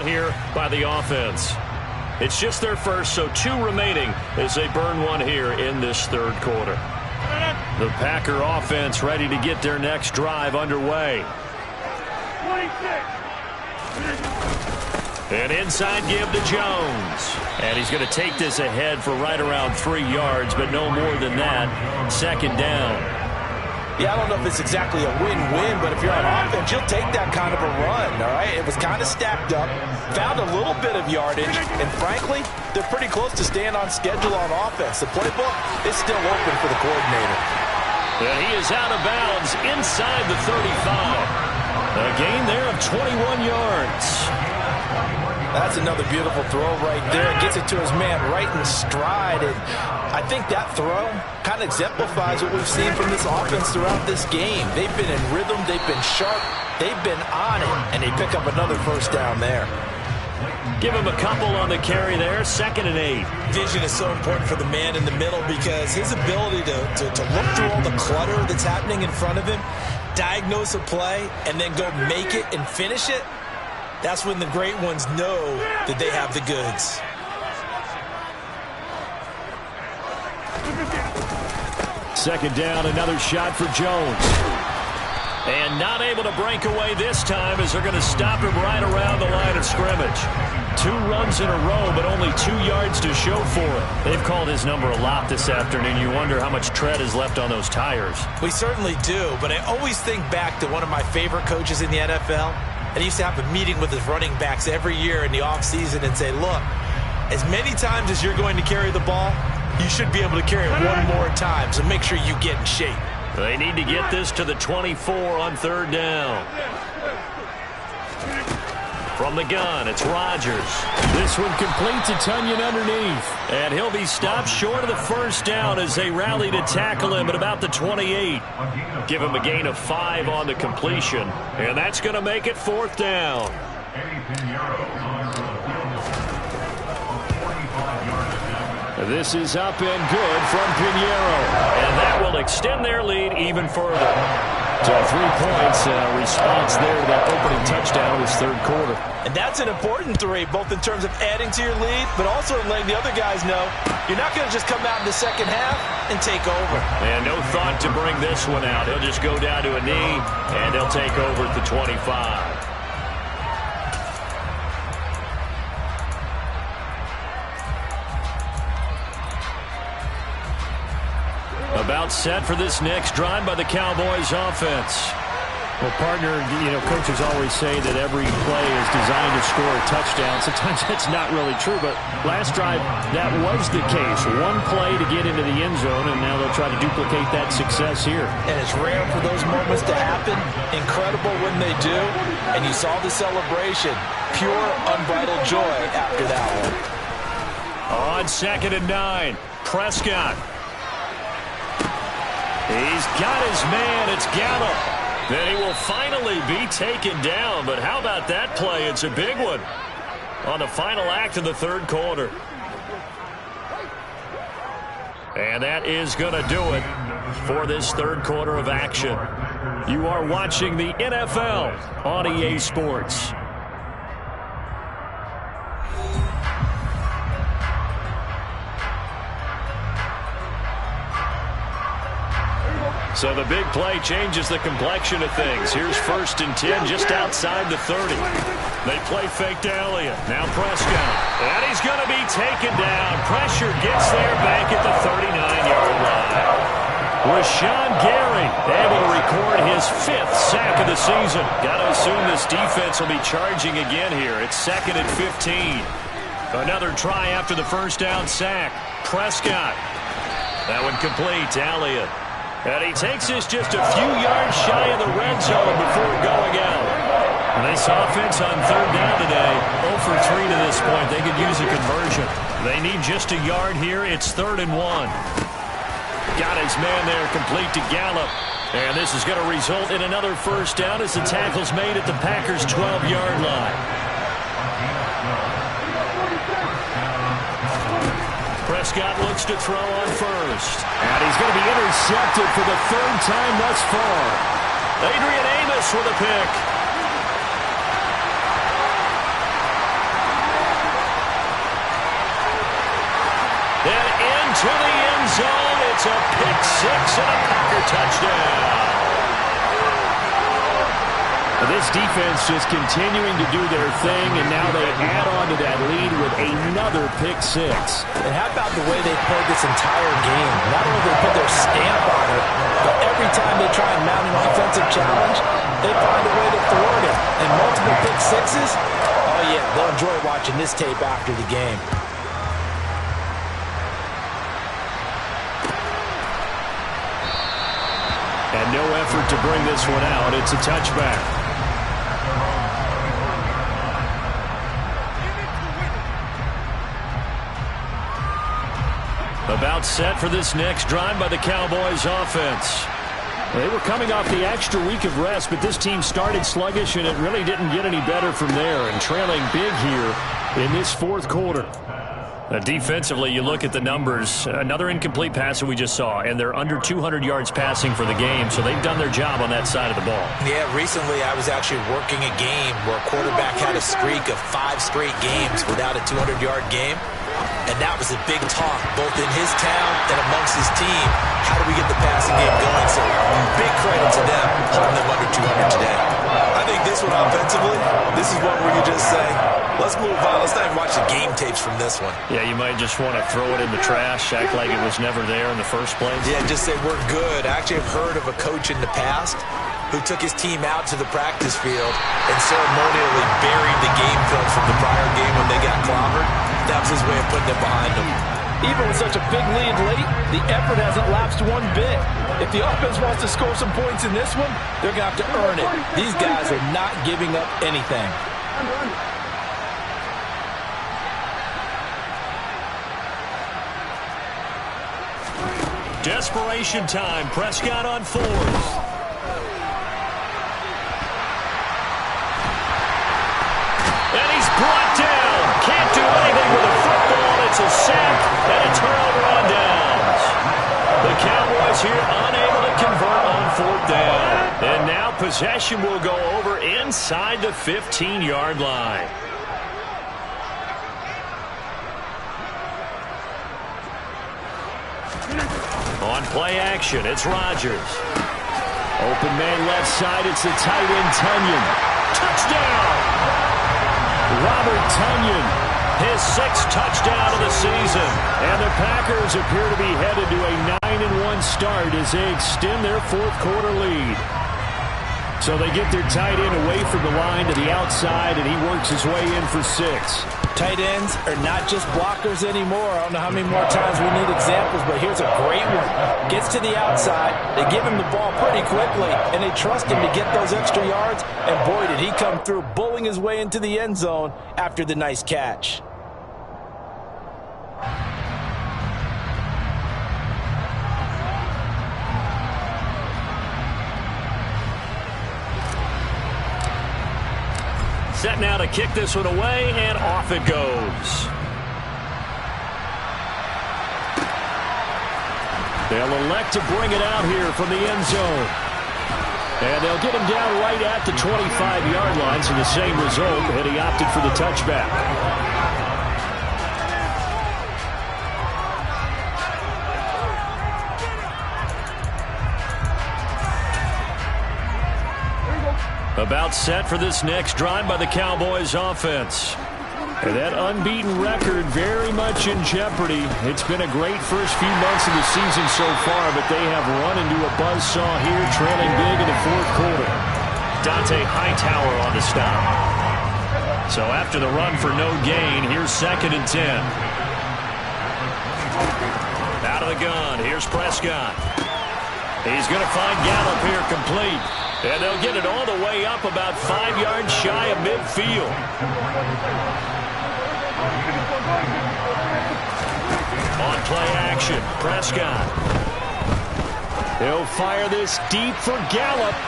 out here by the offense. It's just their first, so 2 remaining as they burn one here in this third quarter. The Packer offense ready to get their next drive underway. An inside give to Jones. And he's going to take this ahead for right around 3 yards, but no more than that. Second down. Yeah, I don't know if it's exactly a win-win, but if you're on offense, you'll take that kind of a run, all right? It was kind of stacked up, found a little bit of yardage, and frankly, they're pretty close to staying on schedule on offense. The playbook is still open for the coordinator. And he is out of bounds inside the 35. A gain there of 21 yards. That's another beautiful throw right there. Gets it to his man right in stride. And I think that throw kind of exemplifies what we've seen from this offense throughout this game. They've been in rhythm. They've been sharp. They've been on it. And they pick up another first down there. Give him a couple on the carry there. 2nd and 8. Vision is so important for the man in the middle because his ability to look through all the clutter that's happening in front of him, diagnose a play, and then go make it and finish it, that's when the great ones know that they have the goods. Second down, another shot for Jones. And not able to break away this time as they're going to stop him right around the line of scrimmage. 2 runs in a row, but only 2 yards to show for it. They've called his number a lot this afternoon. You wonder how much tread is left on those tires. We certainly do, but I always think back to one of my favorite coaches in the NFL. And he used to have a meeting with his running backs every year in the offseason and say, look, as many times as you're going to carry the ball, you should be able to carry it one more time, so make sure you get in shape. They need to get this to the 24 on 3rd down. From the gun, it's Rodgers. This one complete to Tunyon underneath. And he'll be stopped short of the first down as they rally to tackle him at about the 28. Give him a gain of 5 on the completion. And that's going to make it 4th down. This is up and good from Pinheiro. And that will extend their lead even further. So 3 points, response there to that opening touchdown this third quarter. And that's an important 3, both in terms of adding to your lead, but also in letting the other guys know you're not going to just come out in the second half and take over. And no thought to bring this one out. He'll just go down to a knee, and they'll take over at the 25. About set for this next drive by the Cowboys offense. Well, partner, coaches always say that every play is designed to score a touchdown. Sometimes that's not really true, but last drive, that was the case. 1 play to get into the end zone, and now they'll try to duplicate that success here. And it's rare for those moments to happen. Incredible when they do. And you saw the celebration. Pure, unbridled joy after that one. On 2nd and 9, Prescott. He's got his man. It's Gallup. Then he will finally be taken down. But how about that play? It's a big one on the final act of the third quarter. And that is going to do it for this third quarter of action. You are watching the NFL on EA Sports. So the big play changes the complexion of things. Here's 1st and 10 just outside the 30. They play fake to Elliott. Now Prescott. And he's going to be taken down. Pressure gets there back at the 39-yard line. Rashawn Gary able to record his 5th sack of the season. Got to assume this defense will be charging again here. It's 2nd and 15. Another try after the first down sack. Prescott. That one complete to Elliott. And he takes this just a few yards shy of the red zone before going out. And this offense on 3rd down today, 0 for 3 to this point. They could use a conversion. They need just a yard here. It's 3rd and 1. Got his man there, complete to Gallup. And this is going to result in another first down as the tackle's made at the Packers' 12-yard line. Prescott looks to throw on first. And he's going to be intercepted for the 3rd time thus far. Adrian Amos with a pick. It's a pick six and a Packer touchdown. This defense just continuing to do their thing, and now they add on to that lead with another pick six. And how about the way they played this entire game? Not only did they put their stamp on it, but every time they try and mount an offensive challenge, they find a way to thwart it. And multiple pick sixes, oh yeah, they'll enjoy watching this tape after the game. And no effort to bring this one out. It's a touchback. About set for this next drive by the Cowboys offense. They were coming off the extra week of rest, but this team started sluggish, and it really didn't get any better from there, and trailing big here in this fourth quarter. Defensively, you look at the numbers. Another incomplete pass that we just saw, and they're under 200 yards passing for the game, so they've done their job on that side of the ball. Yeah, recently I was actually working a game where a quarterback had a streak of 5 straight games without a 200-yard game. And that was a big talk, both in his town and amongst his team. How do we get the passing game going? So big credit to them, holding them under 200 today. I think this one offensively, this is one where you just say, let's move on. Let's not even watch the game tapes from this one. Yeah, you might just want to throw it in the trash, act like it was never there in the first place. Yeah, just say we're good. I actually have heard of a coach in the past who took his team out to the practice field and ceremonially buried the game film from the prior game when they got clobbered. That was his way of putting it behind them. Even with such a big lead late, the effort hasn't lapsed one bit. If the offense wants to score some points in this one, they're going to have to earn it. These guys are not giving up anything. Desperation time. Prescott on fourth. And he's brought down. Can't do anything with a football. It's a sack and a turnover on downs. The Cowboys here unable to convert on fourth down. And now possession will go over inside the 15-yard line. On play action, it's Rodgers. Open man left side, it's the tight end Tonyan. Touchdown! Robert Tonyan, his 6th touchdown of the season. And the Packers appear to be headed to a 9-1 start as they extend their fourth quarter lead. So they get their tight end away from the line to the outside, and he works his way in for 6. Tight ends are not just blockers anymore. I don't know how many more times we need examples, but here's a great one. Gets to the outside, they give him the ball pretty quickly, and they trust him to get those extra yards, and boy, did he come through bowling his way into the end zone after the nice catch. Set now to kick this one away, and off it goes. They'll elect to bring it out here from the end zone. And they'll get him down right at the 25-yard line, so the same result, and he opted for the touchback. About set for this next drive by the Cowboys offense. And that unbeaten record very much in jeopardy. It's been a great first few months of the season so far, but they have run into a buzzsaw here, trailing big in the fourth quarter. Dante Hightower on the stop. So after the run for no gain, here's 2nd and 10. Out of the gun, here's Prescott. He's going to find Gallup here complete. And they'll get it all the way up about 5 yards shy of midfield. On play action, Prescott. He'll fire this deep for Gallup.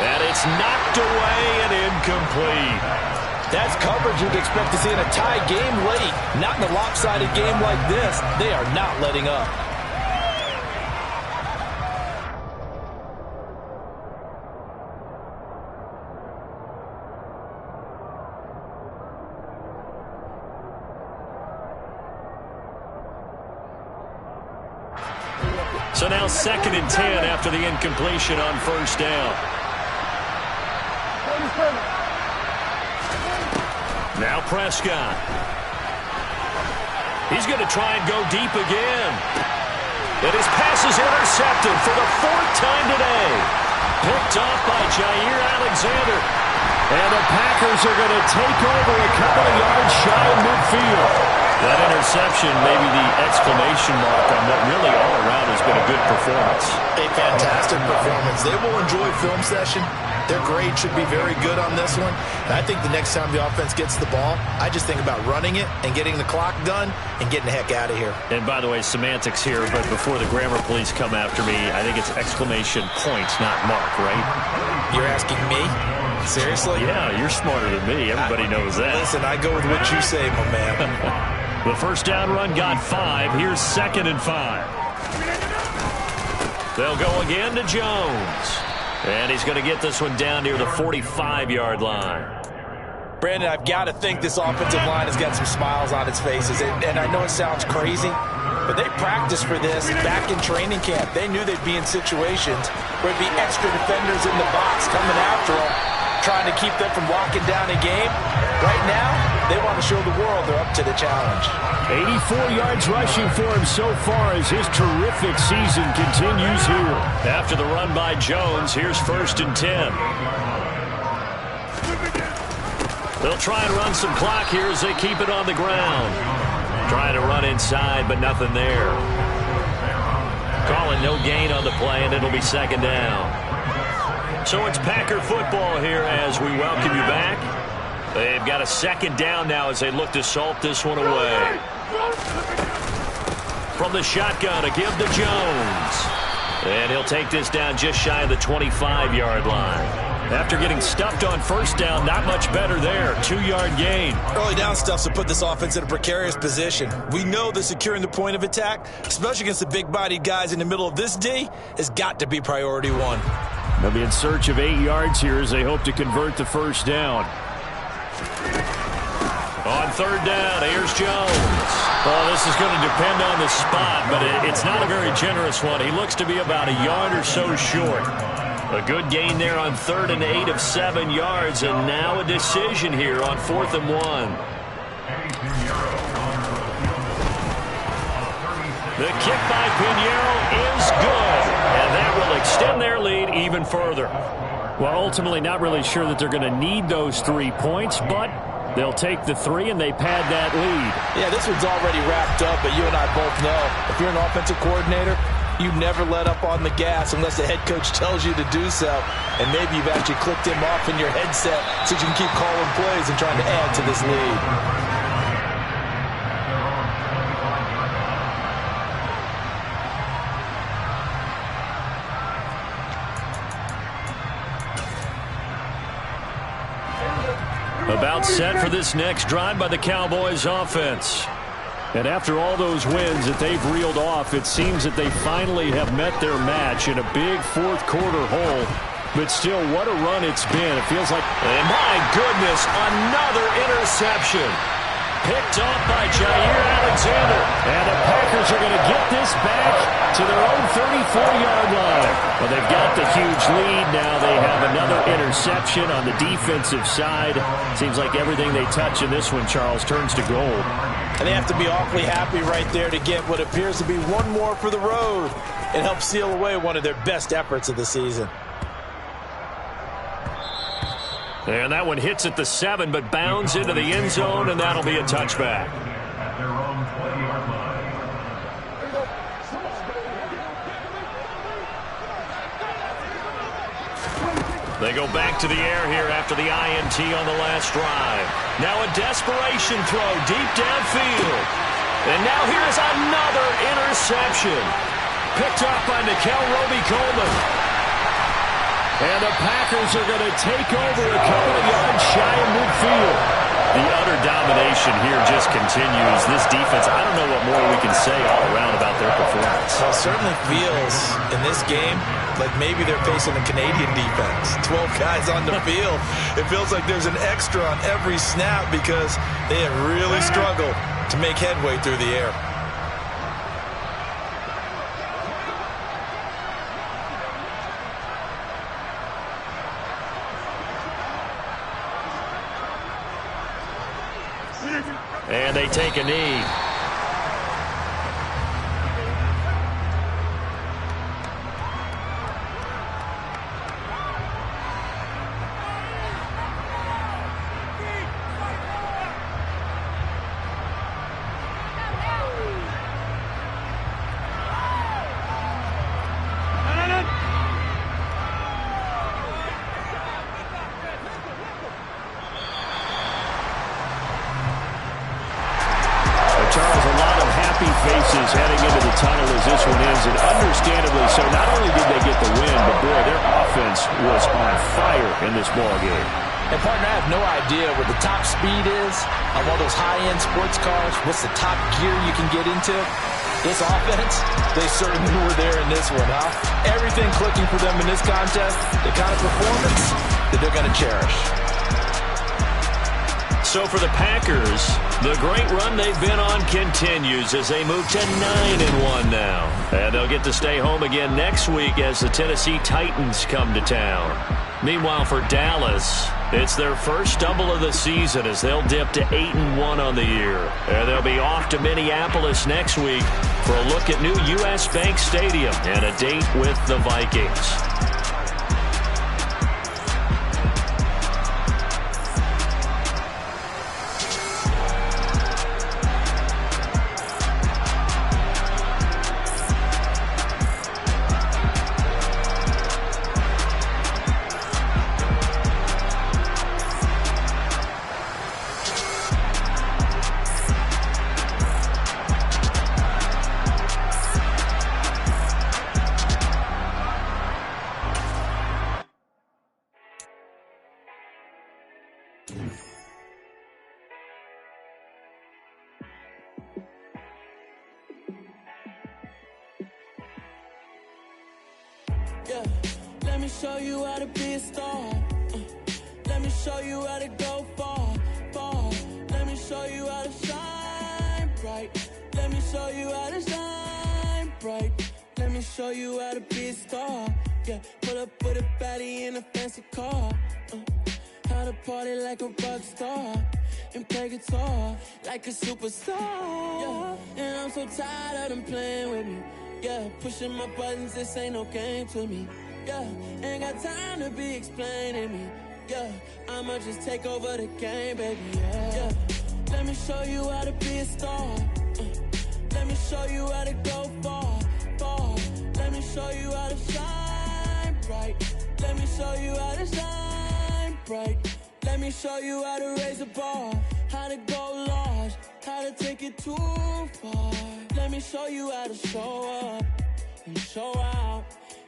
And it's knocked away and incomplete. That's coverage you'd expect to see in a tie game late. Not in a lopsided game like this. They are not letting up. So now 2nd and 10 after the incompletion on first down. Now Prescott. He's going to try and go deep again. And his pass is intercepted for the 4th time today. Picked off by Jair Alexander. And the Packers are going to take over a couple of yards shy of midfield. That interception may be the exclamation mark on what really all around has been a good performance. A fantastic performance. They will enjoy film session. Their grade should be very good on this one. And I think the next time the offense gets the ball, I just think about running it and getting the clock done and getting the heck out of here. And by the way, semantics here, but before the grammar police come after me, I think it's exclamation points, not mark, right? You're asking me? Seriously? Yeah, you're smarter than me. Everybody knows that. Listen, I go with what you say, my man. The first down run got 5. Here's 2nd and 5. They'll go again to Jones. And he's going to get this one down near the 45-yard line. Brandon, I've got to think this offensive line has got some smiles on its faces. And I know it sounds crazy, but they practiced for this back in training camp. They knew they'd be in situations where it'd be extra defenders in the box coming after them, trying to keep them from locking down a game. Right now, they want to show the world they're up to the challenge. 84 yards rushing for him so far as his terrific season continues here. After the run by Jones, here's 1st and 10. They'll try and run some clock here as they keep it on the ground. Trying to run inside, but nothing there. Calling no gain on the play, and it'll be 2nd down. So it's Packer football here as we welcome you back. They've got a 2nd down now as they look to salt this one away. From the shotgun, a give to Jones. And he'll take this down just shy of the 25-yard line. After getting stuffed on first down, not much better there. 2-yard gain. Early down stuff's to put this offense in a precarious position. We know that securing the point of attack, especially against the big-bodied guys in the middle of this D, has got to be priority 1. They'll be in search of 8 yards here as they hope to convert the first down. On 3rd down, here's Jones. Oh, this is going to depend on the spot, but it's not a very generous one. He looks to be about a yard or so short. A good gain there on 3rd and 8 of 7 yards, and now a decision here on 4th and 1. The kick by Pinheiro is good, and that will extend their lead even further. Well, ultimately not really sure that they're going to need those 3 points, but they'll take the 3 and they pad that lead. Yeah, this one's already wrapped up, but you and I both know if you're an offensive coordinator, you never let up on the gas unless the head coach tells you to do so. And maybe you've actually clicked him off in your headset so you can keep calling plays and trying to add to this lead. About set for this next drive by the Cowboys offense. And after all those wins that they've reeled off, it seems that they finally have met their match in a big 4th quarter hole. But still, what a run it's been. It feels like... And my goodness, another interception. Picked off by Jair Alexander. And the Packers are going to get this back to their own 34-yard line. Well, they've got the huge lead. Now they have another interception on the defensive side. Seems like everything they touch in this one, Charles, turns to gold. And they have to be awfully happy right there to get what appears to be one more for the road and help seal away one of their best efforts of the season. And that one hits at the 7, but bounds into the end zone, and that'll be a touchback. They go back to the air here after the INT on the last drive. Now a desperation throw deep downfield. And now here's another interception. Picked off by Nickell Robey-Coleman. And the Packers are going to take over a couple of yards shy of midfield. The utter domination here just continues. This defense, I don't know what more we can say all around about their performance. Well, it certainly feels in this game like maybe they're facing a Canadian defense. 12 guys on the field. It feels like there's an extra on every snap because they have really struggled to make headway through the air. And they take a knee. Faces heading into the tunnel as this one ends, and understandably so. Not only did they get the win, but boy, their offense was on fire in this ball game. And partner, I have no idea what the top speed is on one of those high-end sports cars. What's the top gear you can get into? This offense, they certainly were there in this one, huh? Everything clicking for them in this contest, the kind of performance that they're going to cherish. So for the Packers, the great run they've been on continues as they move to 9-1 now. And they'll get to stay home again next week as the Tennessee Titans come to town. Meanwhile, for Dallas, it's their first stumble of the season as they'll dip to 8-1 on the year. And they'll be off to Minneapolis next week for a look at new U.S. Bank Stadium and a date with the Vikings. Yeah, let me show you how to be a star. Let me show you how to go far, far. Let me show you how to shine bright. Let me show you how to shine bright. Let me show you how to be a star. Yeah, pull up with a baddie in a fancy car. How to party like a rock star and play guitar like a superstar. Yeah, and I'm so tired of them playing with me. Yeah, pushing my buttons, this ain't no game to me. Yeah, ain't got time to be explaining me. Yeah, I'ma just take over the game, baby. Yeah, let me show you how to be a star. Let me show you how to go far, far. Let me show you how to shine bright. Let me show you how to shine bright. Let me show you how to raise a bar, how to go large, how to take it too far. Let me show you how to show up and show out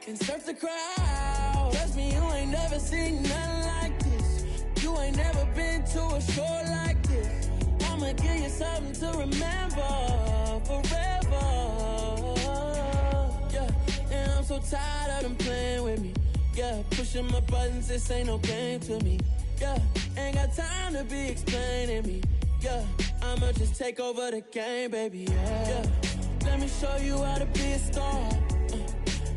and surf the crowd. Trust me, you ain't never seen nothing like this. You ain't never been to a show like this. I'ma give you something to remember forever. Yeah, and I'm so tired of them playing with me. Yeah, pushing my buttons, this ain't no game to me. Yeah, ain't got time to be explaining me. Yeah, I'ma just take over the game, baby. Yeah, let me show you how to be a star.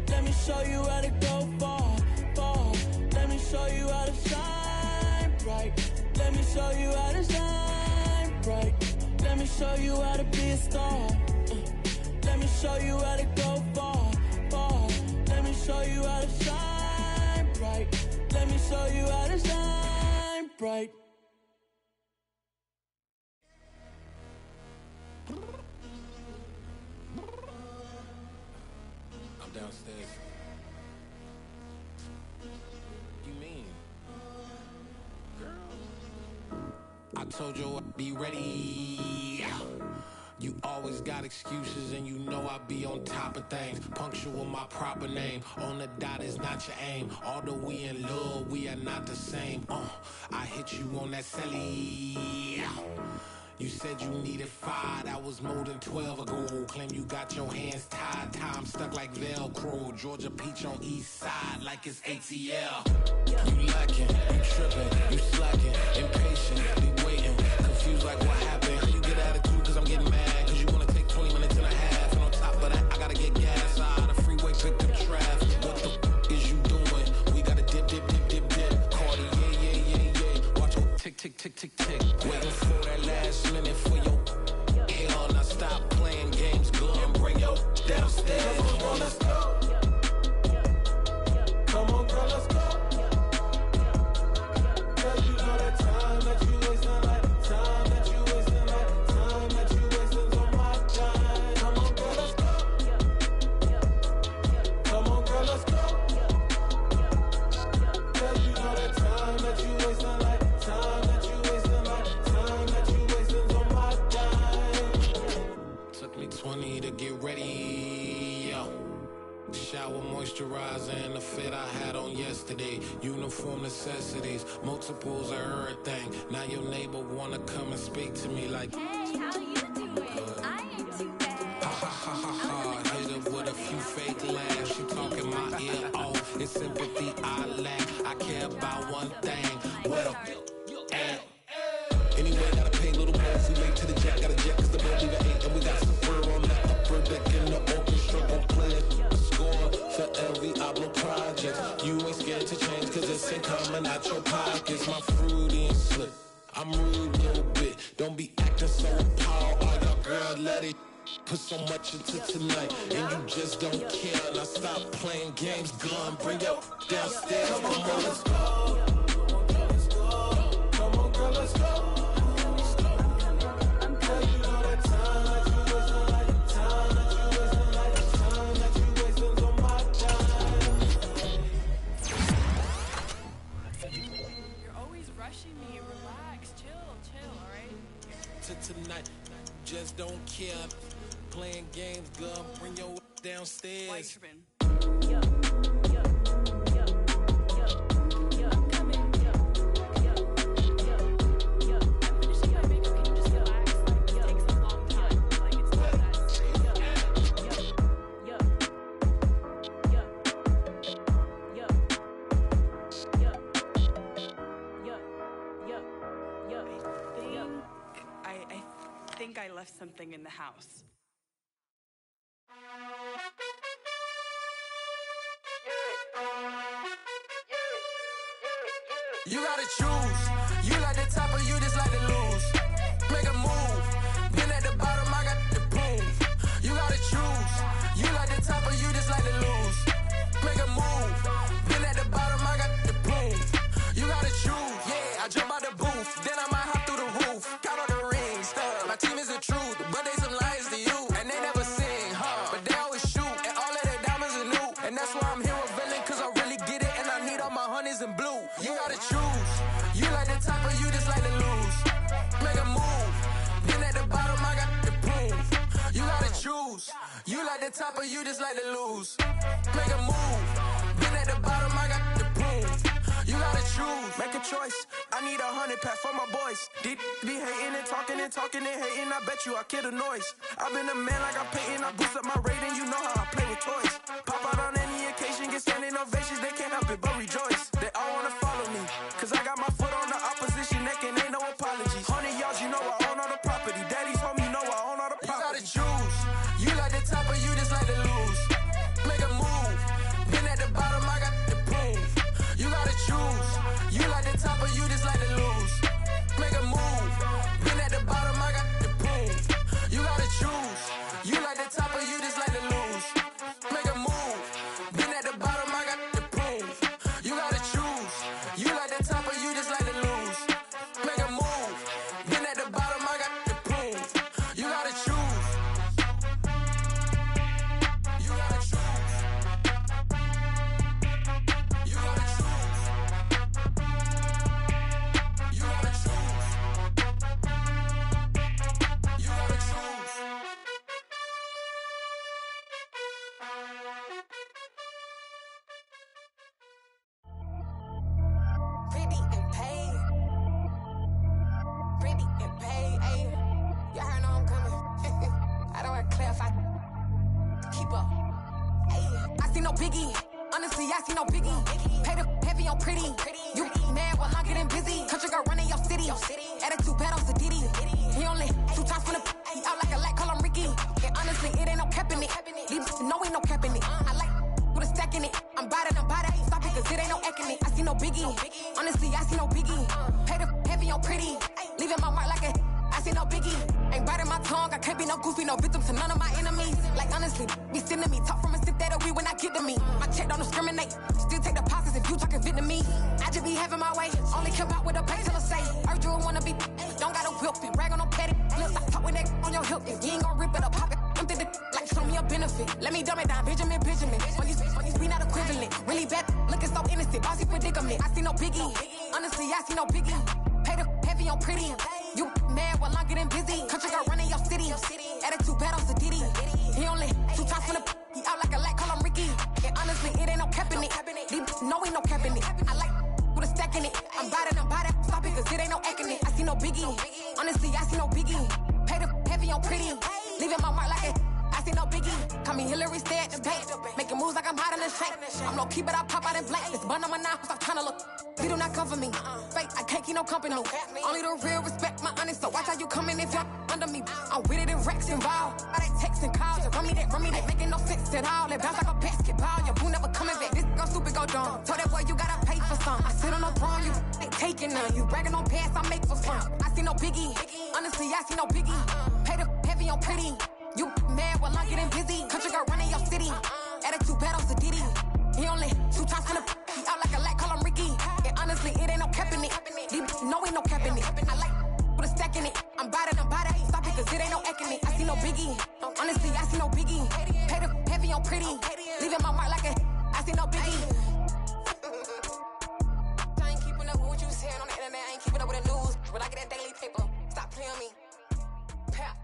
Let me show you how to go far, far. Let me show you how to shine bright. Let me show you how to shine bright. Let me show you how to be a star. Let me show you how to go far, far. Let me show you how to shine bright. Let me show you how to shine bright. I'm downstairs. You mean? Girl, I told you I'd be ready. You always got excuses and you know I be on top of things. Punctual my proper name. On the dot is not your aim. Although we in love, we are not the same. I hit you on that celly. You said you needed 5, that was more than 12 ago. Claim you got your hands tied, time stuck like Velcro. Georgia Peach on east side like it's ATL. You lacking, you tripping, you slacking, impatient, be waiting, confused like what happened. You get attitude cause I'm getting mad, cause you wanna take 20 minutes and a half. And on top of that, I gotta get gas out of the freeway, picked up traffic. What the is you doing? We gotta dip, dip, dip, dip, dip. Cardi, yeah. Watch your tick tick, tick, tick, tick. Waiting for that last minute for your hell. Now stop playing games, go and bring your downstairs. Come on, girl, let's go. Come on, girl, let's go. Girl, you know that time that you wasting, like time that you wasting, like time that you wasting on my time. Come on, girl, let's go. Come on, girl, let's go. Girl, you know that time that you wasting, like time that you wasting, like time that you wasting on my time. Took me 20 to get ready, yo. Shower, moisturizer, and the fit I had on yesterday. Uniform necessities, multiples of everything. Now your neighbor wanna come and speak to me like, hey, how you doing? I ain't too bad. ha ha ha ha ha. Hit her with a few fake laughs. She talking my ear off. It's sympathy I lack. I care about one thing. What up? Anyway, gotta pay a little more. We late to the jack, got a jet, cause the boat leave at 8. And we got some fur on the upper deck in the orchestra. Gon' play a score for every Oblo project. You ain't scared to change, cause this ain't coming out your pockets. My fruity and slip. I'm rude a little bit. Don't be acting so appalled. Oh, your girl, let it put so much into tonight. And you just don't care. Now stop playing games, gun. Bring your downstairs. Come on, girl, let's go. Come on, girl, let's go. Tonight, just don't care. Playing games, girl. Bring your downstairs. I left something in the house. You gotta choose. You like the top or you just like to lose. Make a move. Been at the bottom, I got the proof. You gotta choose. You like the top or you just like to lose. Make a move. Been at the bottom, I got the proof. You gotta choose. Yeah, I jump out the booth. Then I might hop through the roof. Count on the rings. My team is the truth, but they some liars to you. And they never sing, but they always shoot. And all of their diamonds are new. And that's why I'm here with villain, cause I really get it. And I need all my honeys in blue. You gotta choose. You like the top or you just like to lose. Make a move. Then at the bottom, I got the proof. You gotta choose. You like the top or you just like to lose. Make a move. Then at the bottom, I got the proof. You gotta choose. Make a choice. I need 100 pack for my boys. Be hating and talking and hating. I bet you I kill the noise. I've been a man like I'm Peyton. I boost up my rating. You know how I play with toys. Pop out on any occasion, get standing ovations. They can't help it but rejoice. They all wanna follow me, cause I got my foot on the opposition neck and ain't no apologies. 100 yards, you know I own all the property. Daddy's home, you know I own all the property. You gotta choose. You like the top or you just like to lose. Make a move. Been at the bottom, I got the proof. You gotta choose. You like the top or you just like to lose. Make a move. Been at the bottom, I got the proof. You gotta choose. You like the top or you just like to lose. Make a move. Been at the bottom, I got the proof. You gotta choose. You like the top or you just like to lose. Make a move. Been at the bottom, I got the proof. You gotta choose. You gotta choose. You gotta choose. You gotta choose. You gotta choose. Pretty and paid. Pretty and paid, ayy. Y'all heard know I'm coming. I don't want to clarify. Keep up. Ayy. I see no biggie. Honestly, I see no biggie. Pay the heavy on pretty. You mad while I'm getting busy. Country girl running your city. Attitude bad on Sadiddy. He only 2 times from the he out like a light, call him Ricky. And honestly, it ain't no cap in it. These bitches know ain't no cap in it. I like with a stack in it. I'm by that. Stop it, cause it ain't no acting it. I see no biggie. Honestly, I see no biggie. Pay the heavy heavy on pretty. Leaving my mark like a, I see no biggie. Ain't biting my tongue, I can't be no goofy, no victim to none of my enemies. Like honestly, be sending me, talk from a sip that a weed when I get to me. My check don't discriminate, still take deposits if you talking Vietnamese. I just be having my way, only care about what the painkiller say. Urge you wanna be, don't gotta whip it, rag on no petty. Look, I talk with that on your hip, if you ain't gon' rip it or pop it. Empty the like show me a benefit. Let me dumb it down, Benjamin. When you be not equivalent, really bad, looking so innocent, bossy predicament. I see no biggie, honestly, I see no biggie. Pay the heavy on pretty. You mad while I'm getting busy. Country girl running your city. Attitude bad on Sadidi. He only 2 times from the he out like a light, call him Ricky. And honestly, it ain't no cap in it. No, ain't no cap in it. I like with a stack in it. I'm by that, stop it, cause it ain't no acting it. I see no biggie. Honestly, I see no biggie. Pay the heavy on pretty. Leaving my mark like it. I see no biggie. Call me Hillary, stay at the bank. Making moves like I'm hot in the shank. I'm no keep it, I pop out in blank. This bun on my knife, stop trying to look. They do not come for me. Fake, I can't keep no company. Only the real respect my honest. So watch how you coming if you're under me. I'm with it in Rex involved. I they text and calls. Run me that, making no sense at all. They bounce like a basketball. Your boo never coming back. This go stupid, go dumb. Told that boy you gotta pay for some. I sit on no throne, you ain't taking none. You bragging on past, I make for fun. I see no biggie. Honestly, I see no biggie. Pay the heavy on pretty. You mad while I'm getting busy. Country girl running your city. Attitude bad on Sadidi. He only 2 times from the he out like a light, call him Ricky. And honestly, it ain't no cap in it. No, ain't no cap in it. I like with a stack in it. I'm by that, stop it, cause it ain't no acting it. I see no biggie. Honestly, I see no biggie. Pay the heavy on pretty. Leaving my mark like a, I see no biggie. I ain't keeping up with what you saying on the internet. I ain't keeping up with the news. But I get that daily paper. Stop playing me. Pap.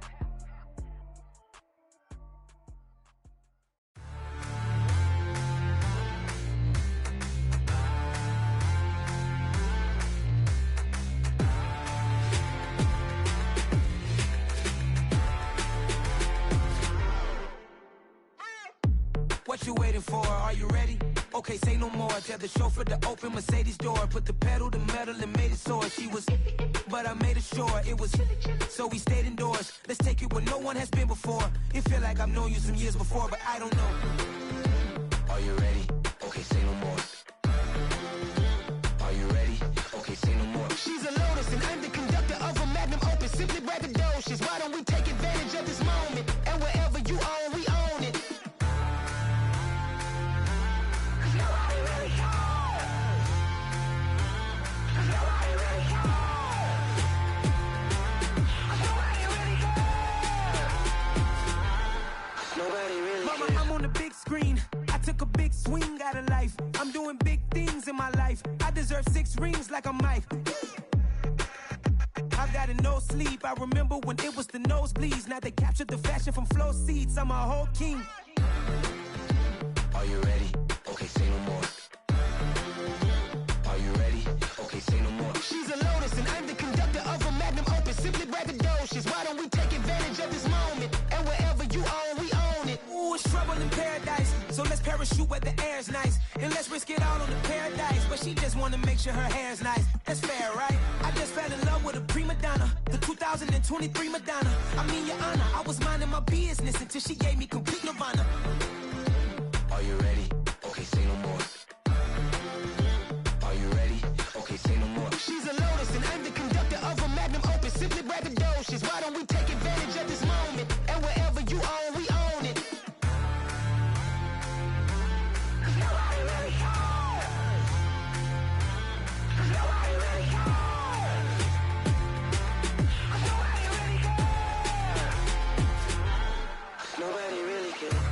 What you waiting for? Are you ready? Okay, say no more. Tell the chauffeur to open Mercedes door. Put the pedal to metal and made it soar. She was, but I made it sure it was. So we stayed indoors. Let's take it where no one has been before. It feel like I've known you some years before, but I don't know. Are you ready? Okay, say no more. Are you ready? Okay, say no more. She's a Lotus and I'm the conductor of a Magnum Opus. Simply braggadocious. Why don't we take advantage of this moment? And wherever you own, we own it. Mama, I'm on the big screen. I took a big swing out of life. I'm doing big things in my life. I deserve 6 rings like I'm Mike. I've got no sleep. I remember when it was the nosebleeds. Now they captured the fashion from flow seats. I'm a whole king. Are you ready? Okay, say no more. Are you ready? Okay, say no more. She's a Lotus and I'm the conductor of a Magnum Opus. Simply braggadocious. Why don't we take advantage of this moment? And wherever you own, we own it. Ooh, it's trouble in paradise. So let's parachute where the air's nice. And let's risk it all on the paradise. But she just wanna make sure her hair's nice. That's fair, right? I just fell in love with a prima donna. The 2023 Madonna. I mean, your honor, I was minding my business until she gave me complete nirvana. Are you ready? Okay, say no more. Are you ready? Okay, say no more. She's a Lotus and I'm the conductor of a Magnum Opus. Simply braggadocious. Why don't we take advantage of this moment? And wherever you own, we own it. Nobody really cares. Nobody really cares. Nobody really cares. Nobody really cares.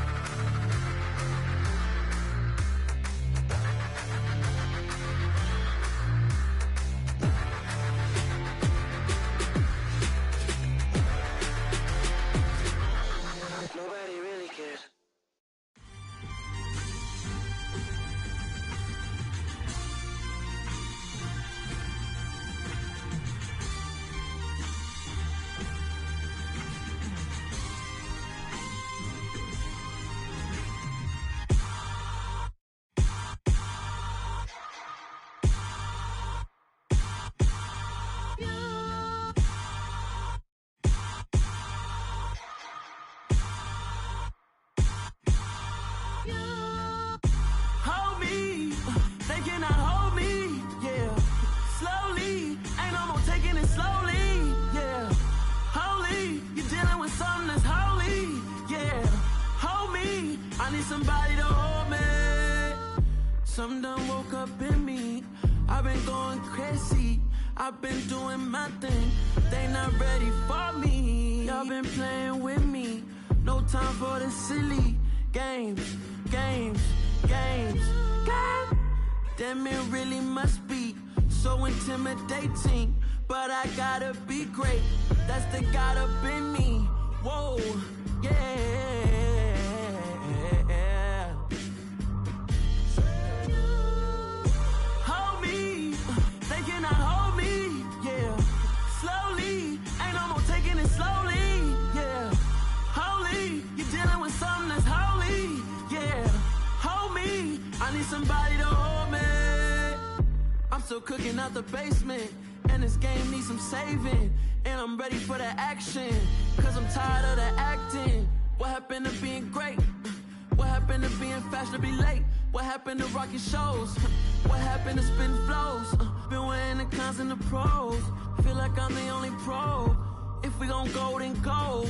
need somebody to hold me. Something done woke up in me. I've been going crazy. I've been doing my thing. They not ready for me. Y'all been playing with me. No time for the silly games. Damn, it really must be so intimidating. But I gotta be great. That's the God up in me. Whoa, yeah. Hold me. They cannot hold me. Yeah. Slowly. Ain't no more taking it slowly. Yeah. Holy. You're dealing with something that's holy. Yeah. Hold me. I need somebody to hold me. I'm still cooking out the basement. And this game needs some saving. And I'm ready for the action. Cause I'm tired of the acting. What happened to being great? What happened to being fashionably late? What happened to rocking shows? What happened to spin flows? Been wearing the cons and the pros. Feel like I'm the only pro. If we gon' go, then go.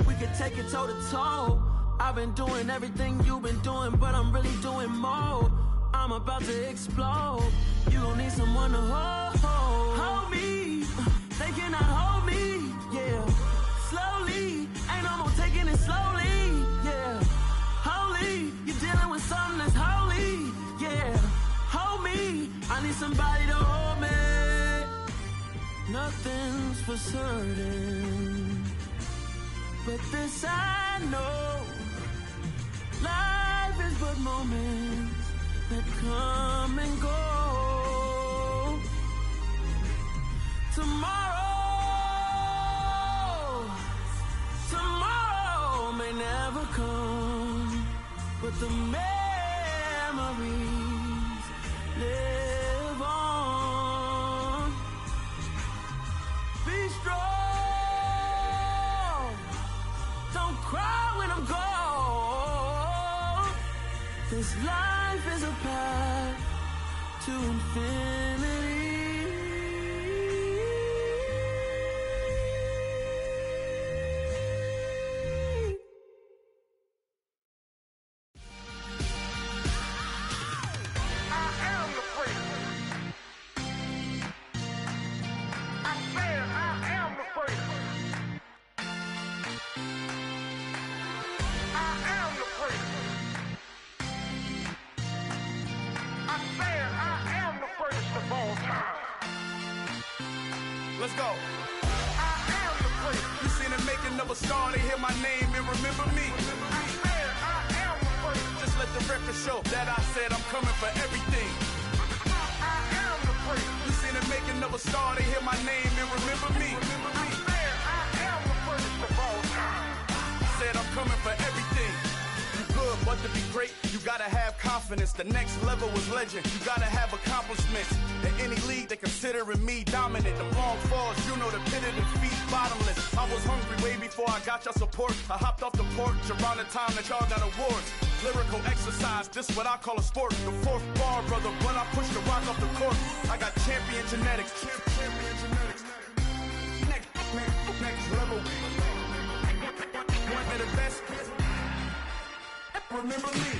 We can take it toe to toe. I've been doing everything you've been doing, but I'm really doing more. I'm about to explode. You gon' need someone to hold me. They cannot hold me. Yeah. Slowly. Ain't no more taking it slowly. Yeah. Holy. You're dealing with something that's holy. Yeah. Hold me. I need somebody to hold me. Nothing's for certain, but this I know. Life is but moments that come and go. Tomorrow may never come, but the memories live on. Be strong, don't cry when I'm gone. This life is a path to infinity. Let's go. I am the first. You seen the making of a star, they hear my name and remember me. I am the first. Just let the record show that I said I'm coming for everything. I am the first. You seen the making of a star, they hear my name and remember me. I am the first of all time. Said I'm coming for everything. You good, but to be great, you gotta have confidence. The next level was legend. You gotta have accomplishments. In any league, they considering me dominant. The long falls, you know the pit of defeat, bottomless. I was hungry way before I got your support. I hopped off the porch around the time that y'all got awards. Lyrical exercise, this what I call a sport. The fourth bar, brother, when I push the rock off the court. I got champion genetics. Champion genetics. Next level. One of the best. Remember me.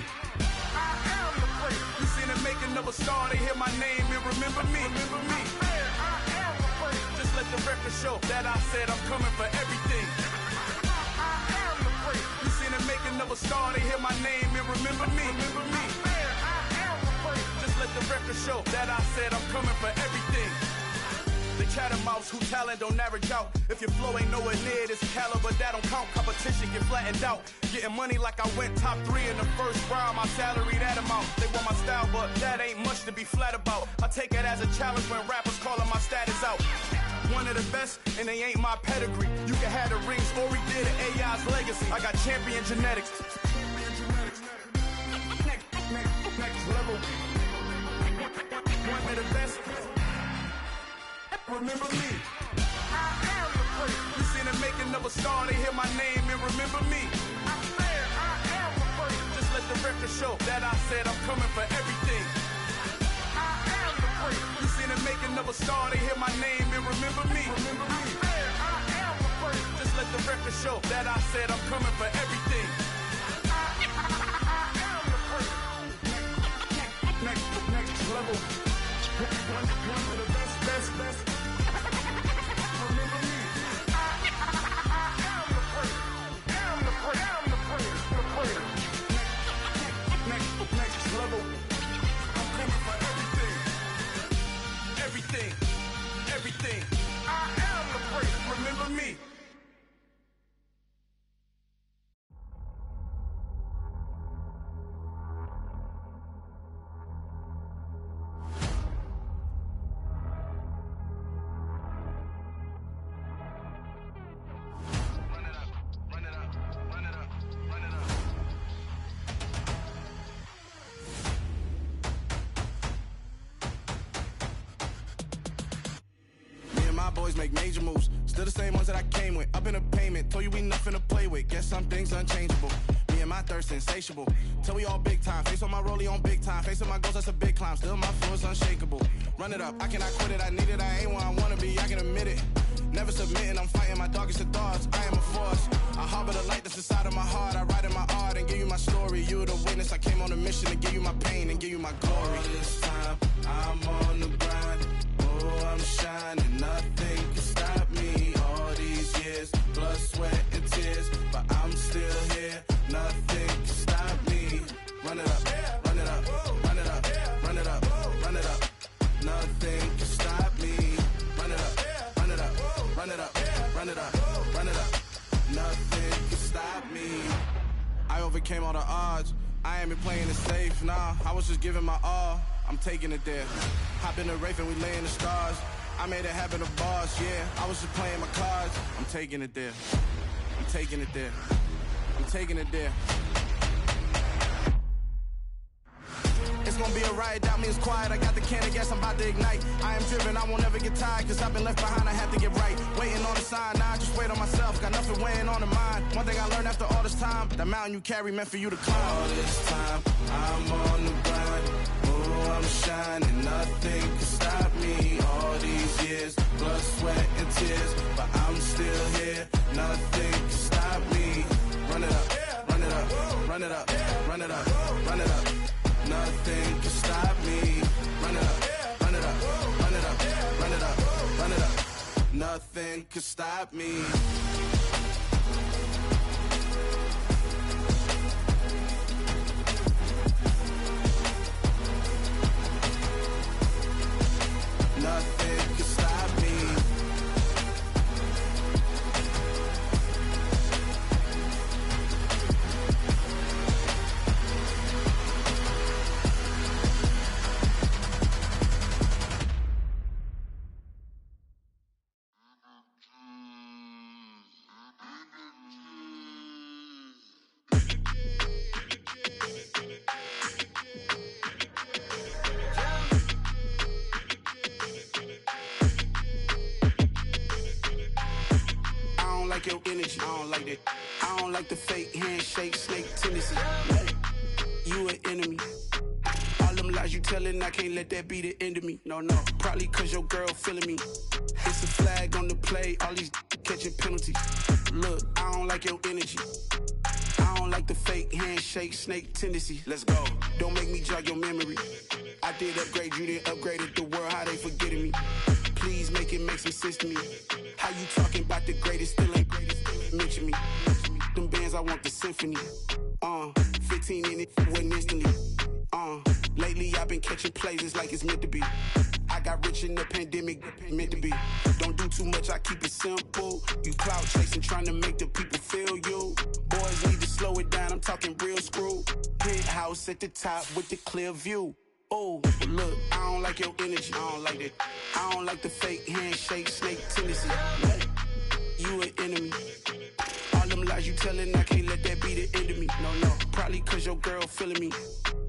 I am the first. You seen the making of a star, they hear my name and remember me. Remember me. I am the first. Just let the record show that I said I'm coming for everything. I am the first. You seen the making of a star, they hear my name and remember me. Remember me. I am the first. Just let the record show that I said I'm coming for everything. The chattermouths who talent don't average out. If your flow ain't nowhere near this caliber, that don't count. Competition get flattened out. Getting money like I went top 3 in the first round. My salary that amount. They want my style, but that ain't much to be flat about. I take it as a challenge when rappers calling my status out. One of the best, and they ain't my pedigree. You can have the rings, or we did an AI's legacy. I got champion genetics. Next level. One of the best. Remember me. I am the first. You seen the making of a star, they hear my name and remember me. I am the first. Just let the record show that I said I'm coming for everything. I am the first. You seen the making of a star, they hear my name and remember me. Remember me. I am the first. Just let the record show that I said I'm coming for everything. I me. Boys make major moves, still the same ones that I came with. Up in the payment, told you we nothing to play with. Guess some things unchangeable. Me and my thirst insatiable. Till we all big time. Face on my rollie on big time. Facing my goals, that's a big climb. Still my flow is unshakable. Run it up, I cannot quit it. I need it, I ain't where I wanna be. I can admit it. Never submitting, I'm fighting my darkest of thoughts. I am a force. I harbor the light that's inside of my heart. I write in my art and give you my story. You the witness. I came on a mission to give you my pain and give you my glory. All this time, I'm on the grind. Oh, I'm shining, nothing can stop me. All these years, blood, sweat, and tears, but I'm still here. Nothing can stop me. Run it up, run it up, run it up, run it up, run it up. Nothing can stop me. Run it up, run it up, run it up, run it up, run it up. Nothing can stop me. I overcame all the odds. I ain't been playing it safe, nah. I was just giving my all. I'm taking it there. Hop in the Wraith and we lay in the stars. I made it happen to boss, yeah. I was just playing my cards. I'm taking it there. I'm taking it there. I'm taking it there. It's gonna be a riot, doubt me it's quiet. I got the can of gas, I'm about to ignite. I am driven, I won't ever get tired, cause I've been left behind, I have to get right. Waiting on the sign, now I just wait on myself. Got nothing weighing on the mind. One thing I learned after all this time, the mountain you carry meant for you to climb. All this time, I'm on the grind. Oh, I'm shining, nothing can stop me. All these years, blood, sweat, and tears, but I'm still here. Nothing can stop me. Run it up, run it up, run it up, run it up, run it up. Nothing can stop me. Run it up, run it up, run it up, run it up, run it up. Nothing can stop me. Nothing can stop me. Your energy, I don't like that. I don't like the fake handshake, snake tendency. You an enemy. All them lies you telling, I can't let that be the end of me. No, probably cause your girl feeling me. It's a flag on the play, all these catching penalties. Look, I don't like your energy. I don't like the fake handshake, snake tendency. Let's go. Don't make me jog your memory. I did upgrade, you didn't upgrade it. The world, how they forgetting me. Please make it make some sense to me. How you talking about the greatest, still ain't greatest, mention me. Them bands, I want the symphony. 15 in it, went instantly. Lately I've been catching plays, it's like it's meant to be. I got rich in the pandemic, meant to be. Don't do too much, I keep it simple. You clout chasing, trying to make the people feel you. Boys need to slow it down, I'm talking real screw. Penthouse at the top with the clear view. Oh, look, I don't like your energy, I don't like that. I don't like the fake handshake, snake tendency. You an enemy. All them lies you telling, I can't let that be the end of me. No, probably cause your girl feeling me.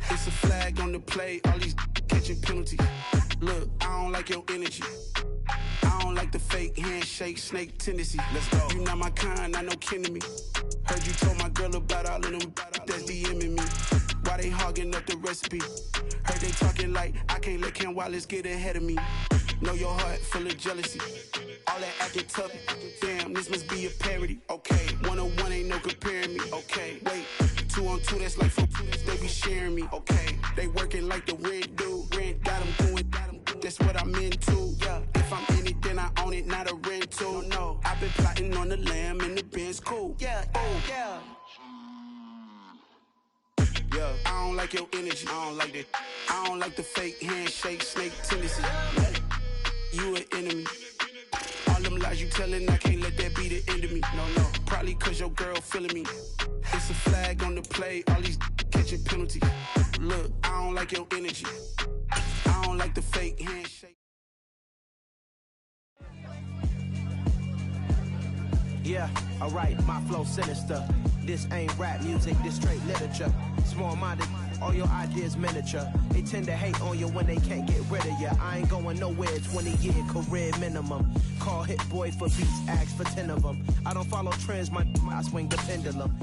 It's a flag on the play, all these catching penalties. Look, I don't like your energy. I don't like the fake handshake, snake tendency. Let's go. You not my kind, I know kin to me. Heard you told my girl about all of them that's DMing me. Why they hogging up the recipe? Heard they talking like I can't let Ken Wallace get ahead of me. Know your heart full of jealousy. All that acting tough, damn, this must be a parody. Okay, 1-on-1 ain't no comparing me. Okay, wait, 2-on-2, that's like 4-2, they be sharing me. Okay, they working like the rent do. Rent got them going, that's what I'm into. Yeah, if I'm in it, then I own it, not a rental. No, I've been plotting on the lamb and the Benz cool. Yeah, oh, yeah. Yeah, I don't like your energy, I don't like that. I don't like the fake handshake, snake tendency. You an enemy. All them lies you telling, I can't let that be be the end of me. No. Probably cause your girl feeling me. It's a flag on the play, all these catching penalties. Look, I don't like your energy. I don't like the fake handshake. Yeah, alright, my flow sinister. This ain't rap music, this straight literature. Small-minded, all your ideas miniature. They tend to hate on you when they can't get rid of you. I ain't going nowhere, 20-year career minimum. Call Hit Boy for beats, ask for 10 of them. I don't follow trends, I swing the pendulum.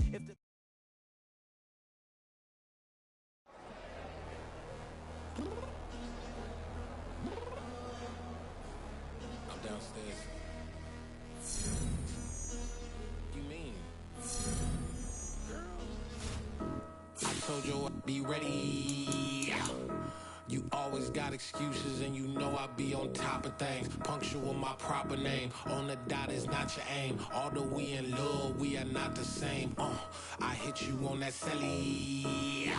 I'm downstairs. You mean? I told you I'd be ready. You always got excuses and you know I be on top of things. Punctual with my proper name. On the dot is not your aim. Although we in love, we are not the same. I hit you on that celly.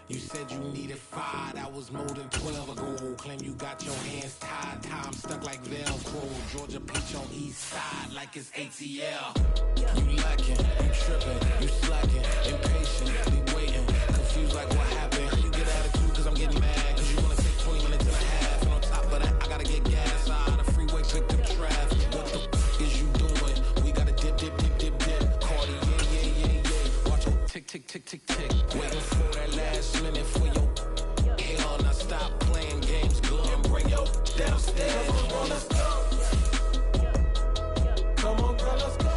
You said you needed 5, that was more than 12 ago. Claim you got your hands tied, time stuck like Velcro. Georgia Peach on east side like it's ATL. You lacking, you tripping, you slacking, impatient, be waiting, confused like what happened. You get attitude cause I'm getting mad, cause you wanna take 20 minutes and a half. And on top of that, I gotta get gas out of the freeway, pick up traffic. What the f is you doing? We gotta dip. Cardi, yeah. Watch your tick. Waiting for that last minute for your hell. Now stop playing games, go and bring your downstairs. Come on, let's go. Come on, girl, let's go.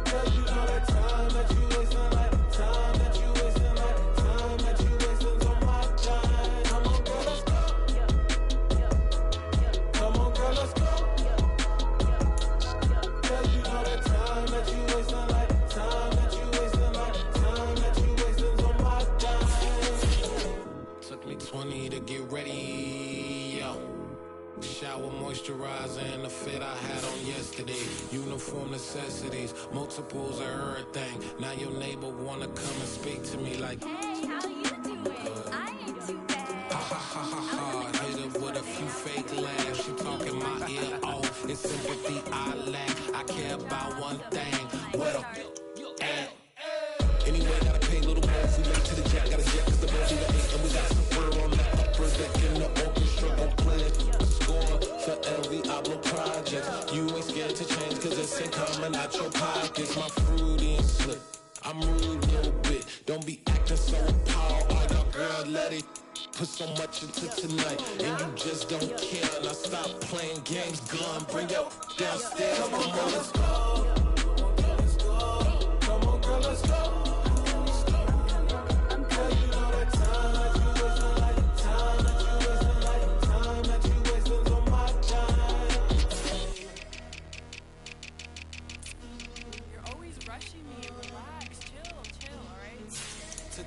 Cause you know that time that you wasting, like time that you wasting, like time that you wasting's on my time. Come on, girl, let's go. Come on, girl, let's go. Cause you know that time that you wasting, like time that you wasting, like time that you wasting's on my time. Took me 20 to get ready, yo. Shower, moisturizer, and the fit I had on yesterday. Uniform necessities, multiples of everything. Now your neighbor wanna come and speak to me like, Hey, how you doing? I ain't too bad. ha. Hit her with a few fake laughs. She talking my ear off. It's sympathy I lack. I care about one thing. Well, anyway, gotta pay a little more if we late to the jack. Gotta jet cause the boss either 8 and we got some fur on that upper deck in the orchestra. Gon' play a score for LV Ablo projects. You ain't scared to change cause it's in coming out your pockets. My fruity and slick. I'm rude a little bit. Don't be acting so appalled. Oh, your girl, let it put so much into tonight. And you just don't care. Now stop playing games. Gun, bring your downstairs. Come on, girl, let's go. Come on, girl, let's go.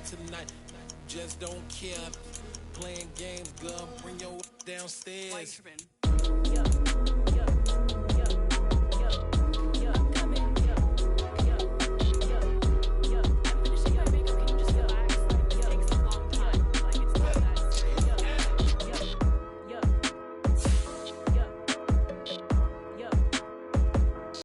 Tonight, just don't care. Playing games, girl, bring your downstairs.